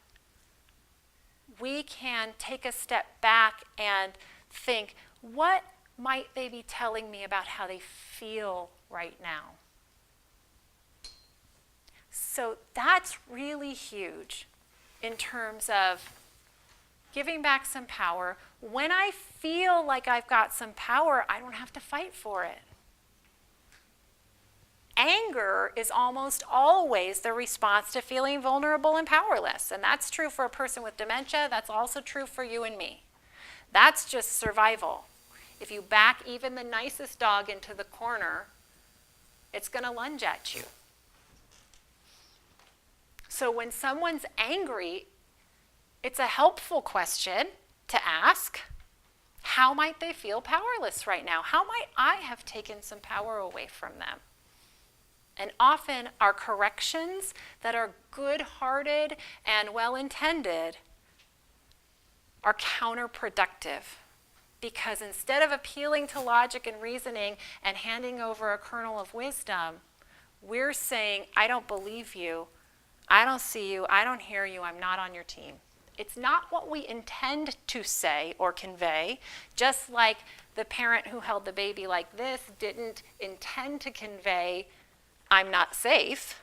we can take a step back and think, what might they be telling me about how they feel right now? So that's really huge in terms of giving back some power. When I feel like I've got some power, I don't have to fight for it. Anger is almost always the response to feeling vulnerable and powerless. And that's true for a person with dementia. That's also true for you and me. That's just survival. If you back even the nicest dog into the corner, it's going to lunge at you. So when someone's angry, it's a helpful question to ask, how might they feel powerless right now? How might I have taken some power away from them? And often our corrections that are good-hearted and well-intended are counterproductive. Because instead of appealing to logic and reasoning and handing over a kernel of wisdom, we're saying, I don't believe you, I don't see you, I don't hear you, I'm not on your team. It's not what we intend to say or convey, just like the parent who held the baby like this didn't intend to convey, I'm not safe.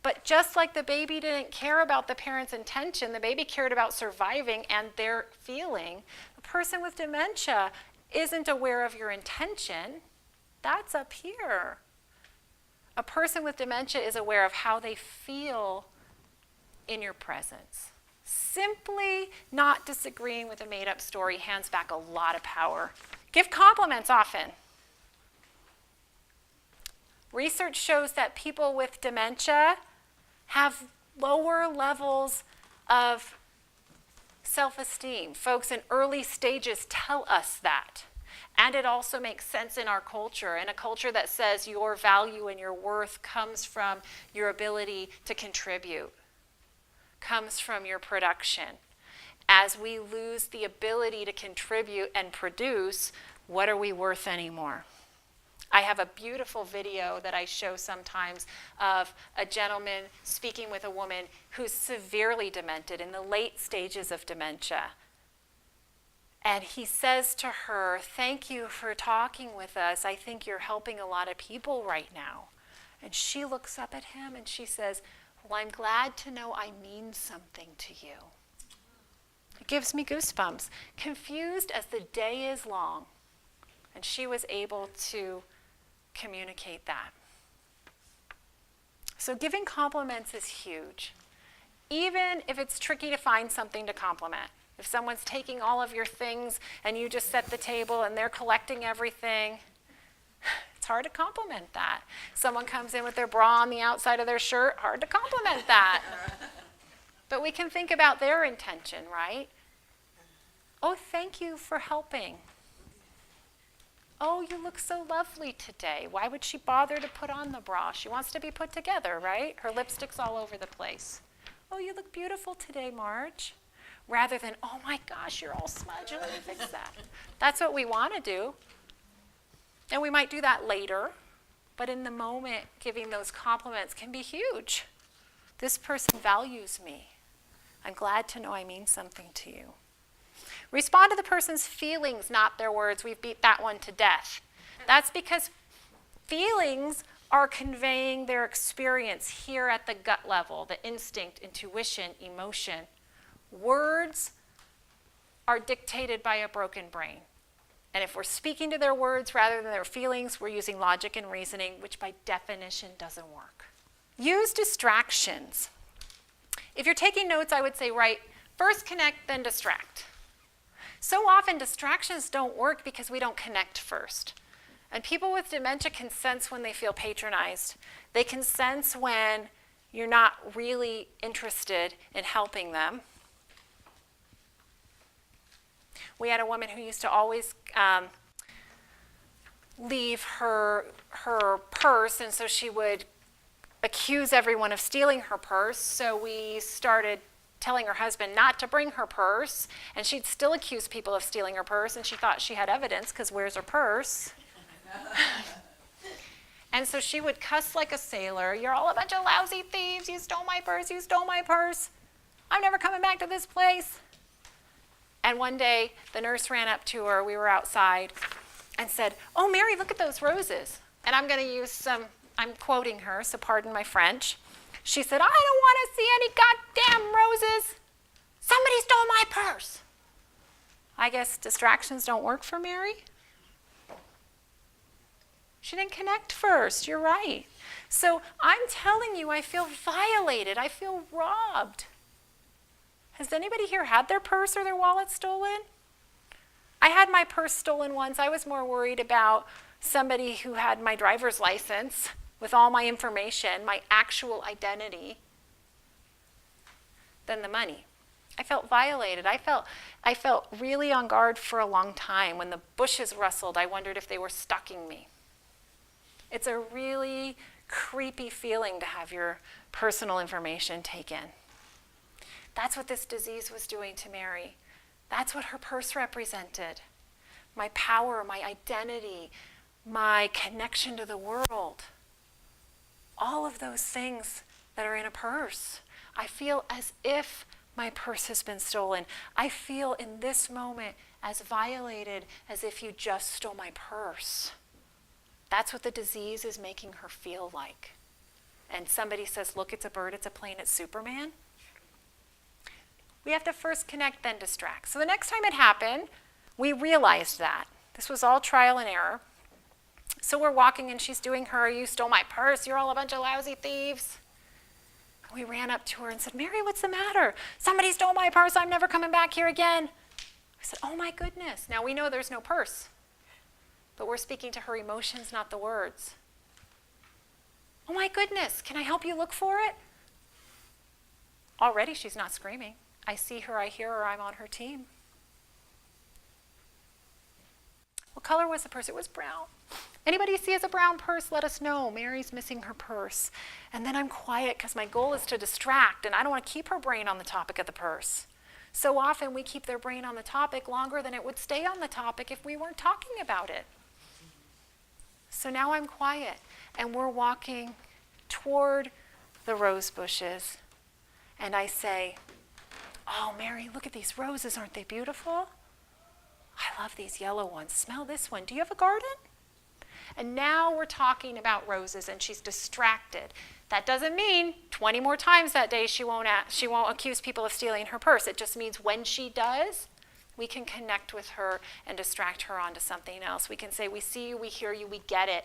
But just like the baby didn't care about the parent's intention, the baby cared about surviving and their feeling. A person with dementia isn't aware of your intention. That's up here. A person with dementia is aware of how they feel in your presence. Simply not disagreeing with a made-up story hands back a lot of power. Give compliments often. Research shows that people with dementia have lower levels of self-esteem. Folks in early stages tell us that. And it also makes sense in our culture, in a culture that says your value and your worth comes from your ability to contribute, comes from your production. As we lose the ability to contribute and produce, what are we worth anymore? I have a beautiful video that I show sometimes of a gentleman speaking with a woman who's severely demented, in the late stages of dementia. And he says to her, thank you for talking with us. I think you're helping a lot of people right now. And she looks up at him and she says, well, I'm glad to know I mean something to you. It gives me goosebumps. Confused as the day is long. And she was able to communicate that. So giving compliments is huge. Even if it's tricky to find something to compliment. If someone's taking all of your things and you just set the table and they're collecting everything, it's hard to compliment that. Someone comes in with their bra on the outside of their shirt, hard to compliment that. But we can think about their intention, right? Oh, thank you for helping. Oh, you look so lovely today. Why would she bother to put on the bra? She wants to be put together, right? Her lipstick's all over the place. oh, you look beautiful today, Marge, rather than, oh my gosh, you're all smudged, let me fix that. That's what we want to do. And we might do that later, but in the moment, giving those compliments can be huge. This person values me. I'm glad to know I mean something to you. Respond to the person's feelings, not their words. We've beat that one to death. That's because feelings are conveying their experience here at the gut level, the instinct, intuition, emotion. Words are dictated by a broken brain. And if we're speaking to their words rather than their feelings, we're using logic and reasoning, which by definition doesn't work. Use distractions. If you're taking notes, I would say write, first connect, then distract. So often distractions don't work because we don't connect first. And people with dementia can sense when they feel patronized. They can sense when you're not really interested in helping them. We had a woman who used to always leave her purse, and so she would accuse everyone of stealing her purse. So we started telling her husband not to bring her purse, and she'd still accuse people of stealing her purse, and she thought she had evidence because where's her purse? And so she would cuss like a sailor. You're all a bunch of lousy thieves. You stole my purse. You stole my purse. I'm never coming back to this place. And one day, the nurse ran up to her. We were outside and said, oh, Mary, look at those roses. And I'm going to use I'm quoting her, so pardon my French. She said, I don't want to see any goddamn roses. Somebody stole my purse. I guess distractions don't work for Mary. She didn't connect first. You're right. So I'm telling you, I feel violated. I feel robbed. Has anybody here had their purse or their wallet stolen? I had my purse stolen once. I was more worried about somebody who had my driver's license with all my information, my actual identity, than the money. I felt violated. I felt really on guard for a long time. When the bushes rustled, I wondered if they were stalking me. It's a really creepy feeling to have your personal information taken. That's what this disease was doing to Mary. That's what her purse represented. My power, my identity, my connection to the world. All of those things that are in a purse. I feel as if my purse has been stolen. I feel in this moment as violated as if you just stole my purse. That's what the disease is making her feel like. And somebody says, look, it's a bird, it's a plane, it's Superman. We have to first connect, then distract. So the next time it happened, we realized that. This was all trial and error. So we're walking and she's doing her, you stole my purse, you're all a bunch of lousy thieves. We ran up to her and said, Mary, what's the matter? Somebody stole my purse, I'm never coming back here again. I said, oh my goodness. Now we know there's no purse, but we're speaking to her emotions, not the words. Oh my goodness, can I help you look for it? Already she's not screaming. I see her, I hear her, I'm on her team. What color was the purse? It was brown. Anybody see as a brown purse? Let us know. Mary's missing her purse. And then I'm quiet because my goal is to distract, and I don't want to keep her brain on the topic of the purse. So often we keep their brain on the topic longer than it would stay on the topic if we weren't talking about it. So now I'm quiet, and we're walking toward the rose bushes, and I say, oh, Mary, look at these roses. Aren't they beautiful? I love these yellow ones. Smell this one. Do you have a garden? And now we're talking about roses, and she's distracted. That doesn't mean 20 more times that day she won't accuse people of stealing her purse. It just means when she does, we can connect with her and distract her onto something else. We can say, we see you, we hear you, we get it.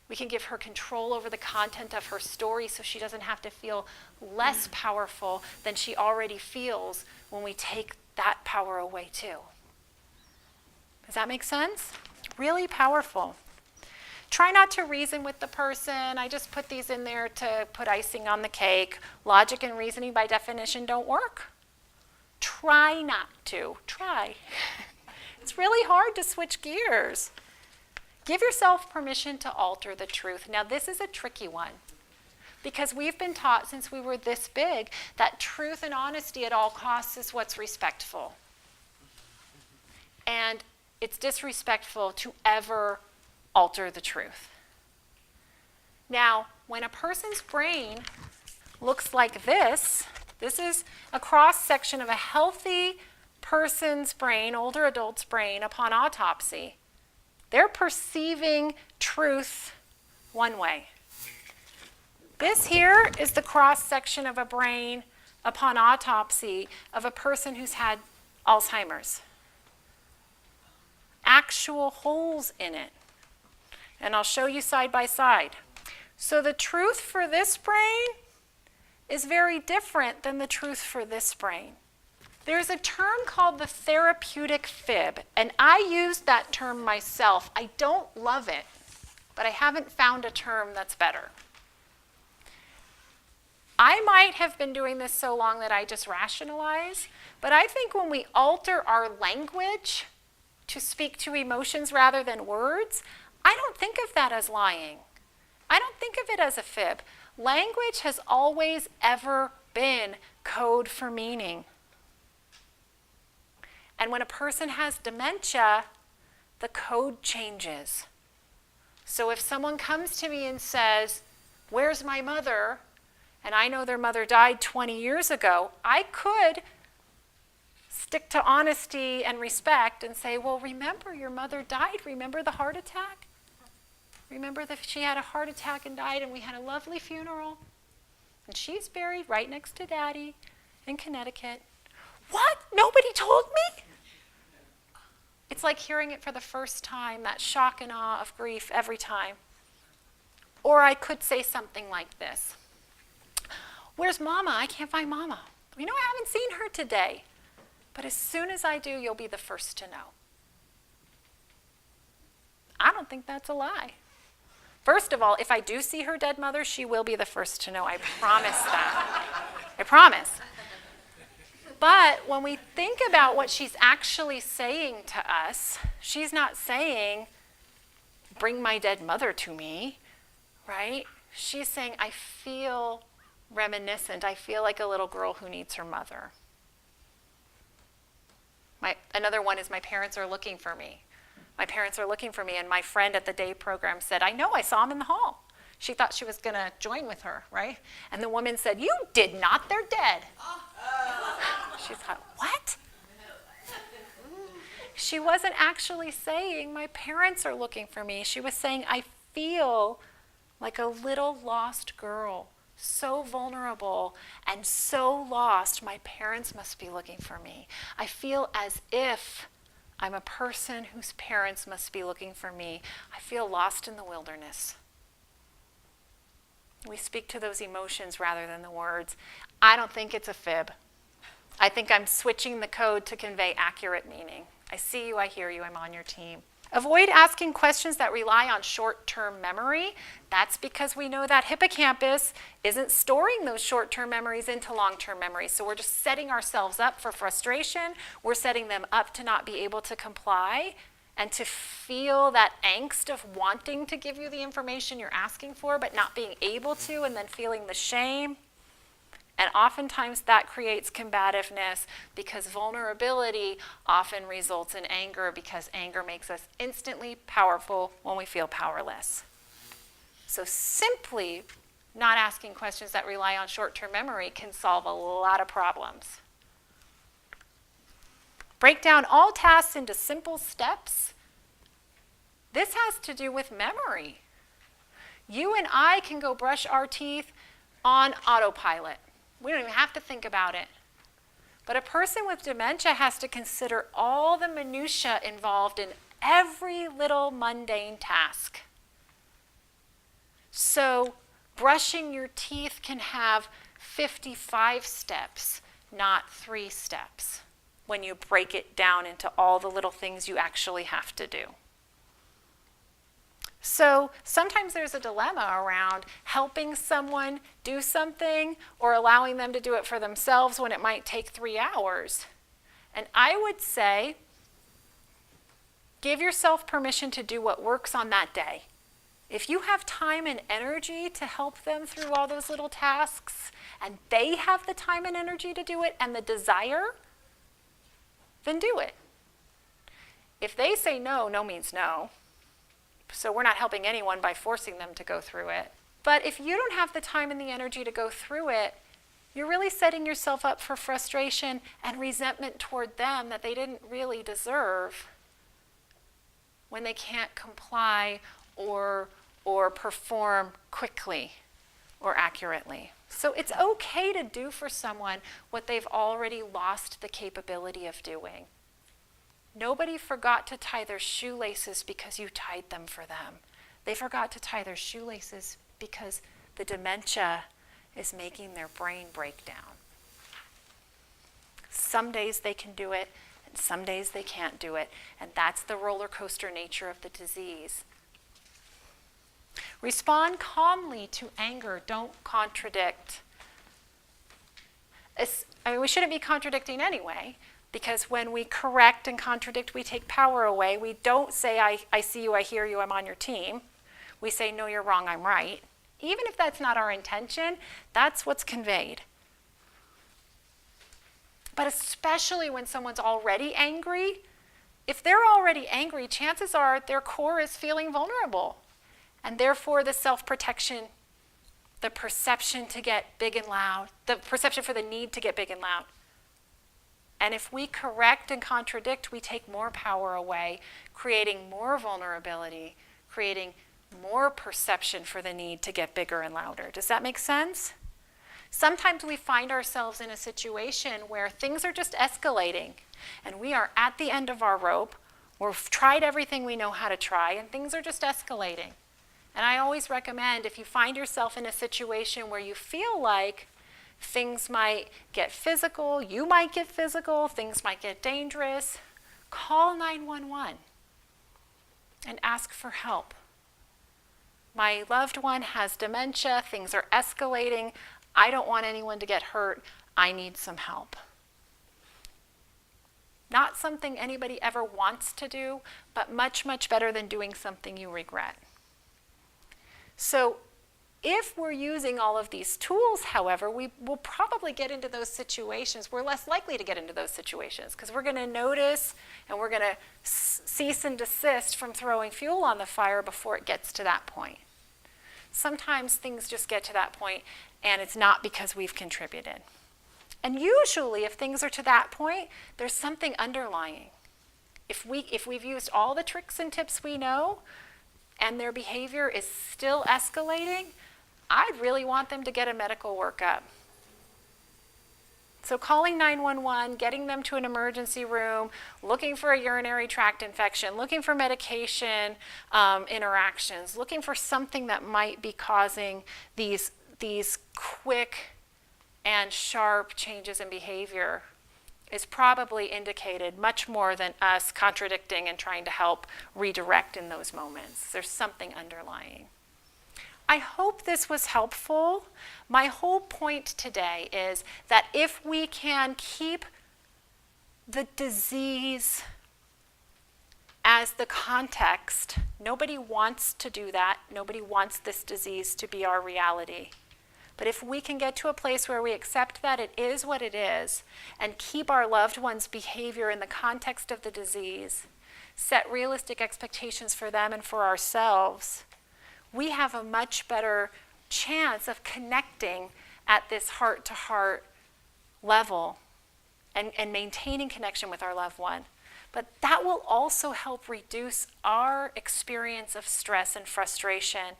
We can give her control over the content of her story so she doesn't have to feel less powerful than she already feels when we take that power away too. Does that make sense? Really powerful. Try not to reason with the person. I just put these in there to put icing on the cake. Logic and reasoning by definition don't work. Try not to. Try. It's really hard to switch gears. Give yourself permission to alter the truth. Now, this is a tricky one. Because we've been taught since we were this big that truth and honesty at all costs is what's respectful. And it's disrespectful to ever alter the truth. Now, when a person's brain looks like this is a cross-section of a healthy person's brain, older adult's brain, upon autopsy. They're perceiving truth one way. This here is the cross-section of a brain upon autopsy of a person who's had Alzheimer's. Actual holes in it. And I'll show you side by side. So the truth for this brain is very different than the truth for this brain. There's a term called the therapeutic fib, and I used that term myself. I don't love it, but I haven't found a term that's better. I might have been doing this so long that I just rationalize, but I think when we alter our language to speak to emotions rather than words, I don't think of that as lying. I don't think of it as a fib. Language has always ever been code for meaning. And when a person has dementia, the code changes. So if someone comes to me and says, "Where's my mother?" and I know their mother died 20 years ago, I could stick to honesty and respect and say, "Well, remember your mother died. Remember the heart attack? Remember that she had a heart attack and died, and we had a lovely funeral. And she's buried right next to Daddy in Connecticut." What? Nobody told me? It's like hearing it for the first time, that shock and awe of grief every time. Or I could say something like this. "Where's Mama? I can't find Mama. I haven't seen her today. But as soon as I do, you'll be the first to know." I don't think that's a lie. First of all, if I do see her dead mother, she will be the first to know. I promise that. I promise. But when we think about what she's actually saying to us, she's not saying, "Bring my dead mother to me," right? She's saying, "I feel reminiscent. I feel like a little girl who needs her mother." Another one is, "My parents are looking for me. My parents are looking for me." And my friend at the day program said, "I know, I saw him in the hall." She thought she was going to join with her, right? And the woman said, "You did not, they're dead." She thought, what? She wasn't actually saying, "My parents are looking for me." She was saying, "I feel like a little lost girl, so vulnerable and so lost. My parents must be looking for me. I feel as if I'm a person whose parents must be looking for me. I feel lost in the wilderness." We speak to those emotions rather than the words. I don't think it's a fib. I think I'm switching the code to convey accurate meaning. I see you, I hear you, I'm on your team. Avoid asking questions that rely on short-term memory. That's because we know that hippocampus isn't storing those short-term memories into long-term memories. So we're just setting ourselves up for frustration. We're setting them up to not be able to comply and to feel that angst of wanting to give you the information you're asking for but not being able to, and then feeling the shame. And oftentimes that creates combativeness, because vulnerability often results in anger, because anger makes us instantly powerful when we feel powerless. So simply not asking questions that rely on short-term memory can solve a lot of problems. Break down all tasks into simple steps. This has to do with memory. You and I can go brush our teeth on autopilot. We don't even have to think about it. But a person with dementia has to consider all the minutia involved in every little mundane task. So brushing your teeth can have 55 steps, not 3 steps, when you break it down into all the little things you actually have to do. So sometimes there's a dilemma around helping someone do something or allowing them to do it for themselves when it might take 3 hours. And I would say, give yourself permission to do what works on that day. If you have time and energy to help them through all those little tasks, and they have the time and energy to do it and the desire, then do it. If they say no, no means no. So we're not helping anyone by forcing them to go through it. But if you don't have the time and the energy to go through it, you're really setting yourself up for frustration and resentment toward them that they didn't really deserve when they can't comply or perform quickly or accurately. So it's okay to do for someone what they've already lost the capability of doing. Nobody forgot to tie their shoelaces because you tied them for them. They forgot to tie their shoelaces because the dementia is making their brain break down. Some days they can do it, and some days they can't do it, and that's the roller coaster nature of the disease. Respond calmly to anger. Don't contradict. We shouldn't be contradicting anyway, because when we correct and contradict, we take power away. We don't say, I see you, I hear you, I'm on your team. We say, no, you're wrong, I'm right. Even if that's not our intention, that's what's conveyed. But especially when someone's already angry, if they're already angry, chances are their core is feeling vulnerable. And therefore the self-protection, the perception to get big and loud, the perception for the need to get big and loud. And if we correct and contradict, we take more power away, creating more vulnerability, creating more perception for the need to get bigger and louder. Does that make sense? Sometimes we find ourselves in a situation where things are just escalating and we are at the end of our rope. We've tried everything we know how to try and things are just escalating. And I always recommend, if you find yourself in a situation where you feel like things might get physical, you might get physical, things might get dangerous, call 911 and ask for help. My loved one has dementia, things are escalating, I don't want anyone to get hurt, I need some help. Not something anybody ever wants to do, but much, much better than doing something you regret. So if we're using all of these tools, however, we will probably get into those situations. We're less likely to get into those situations because we're going to notice and we're going to cease and desist from throwing fuel on the fire before it gets to that point. Sometimes things just get to that point and it's not because we've contributed. And usually if things are to that point, there's something underlying. If we've used all the tricks and tips we know, and their behavior is still escalating, I'd really want them to get a medical workup. So calling 911, getting them to an emergency room, looking for a urinary tract infection, looking for medication interactions, looking for something that might be causing these quick and sharp changes in behavior is probably indicated much more than us contradicting and trying to help redirect in those moments. There's something underlying. I hope this was helpful. My whole point today is that if we can keep the disease as the context, nobody wants to do that. Nobody wants this disease to be our reality. But if we can get to a place where we accept that it is what it is and keep our loved one's behavior in the context of the disease, set realistic expectations for them and for ourselves, we have a much better chance of connecting at this heart-to-heart level and maintaining connection with our loved one. But that will also help reduce our experience of stress and frustration,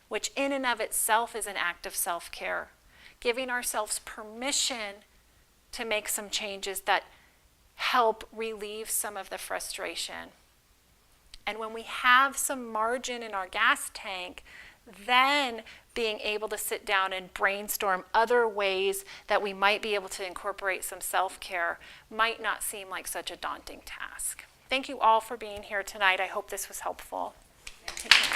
which in and of itself is an act of self-care, giving ourselves permission to make some changes that help relieve some of the frustration. And when we have some margin in our gas tank, then being able to sit down and brainstorm other ways that we might be able to incorporate some self-care might not seem like such a daunting task. Thank you all for being here tonight. I hope this was helpful. Take care.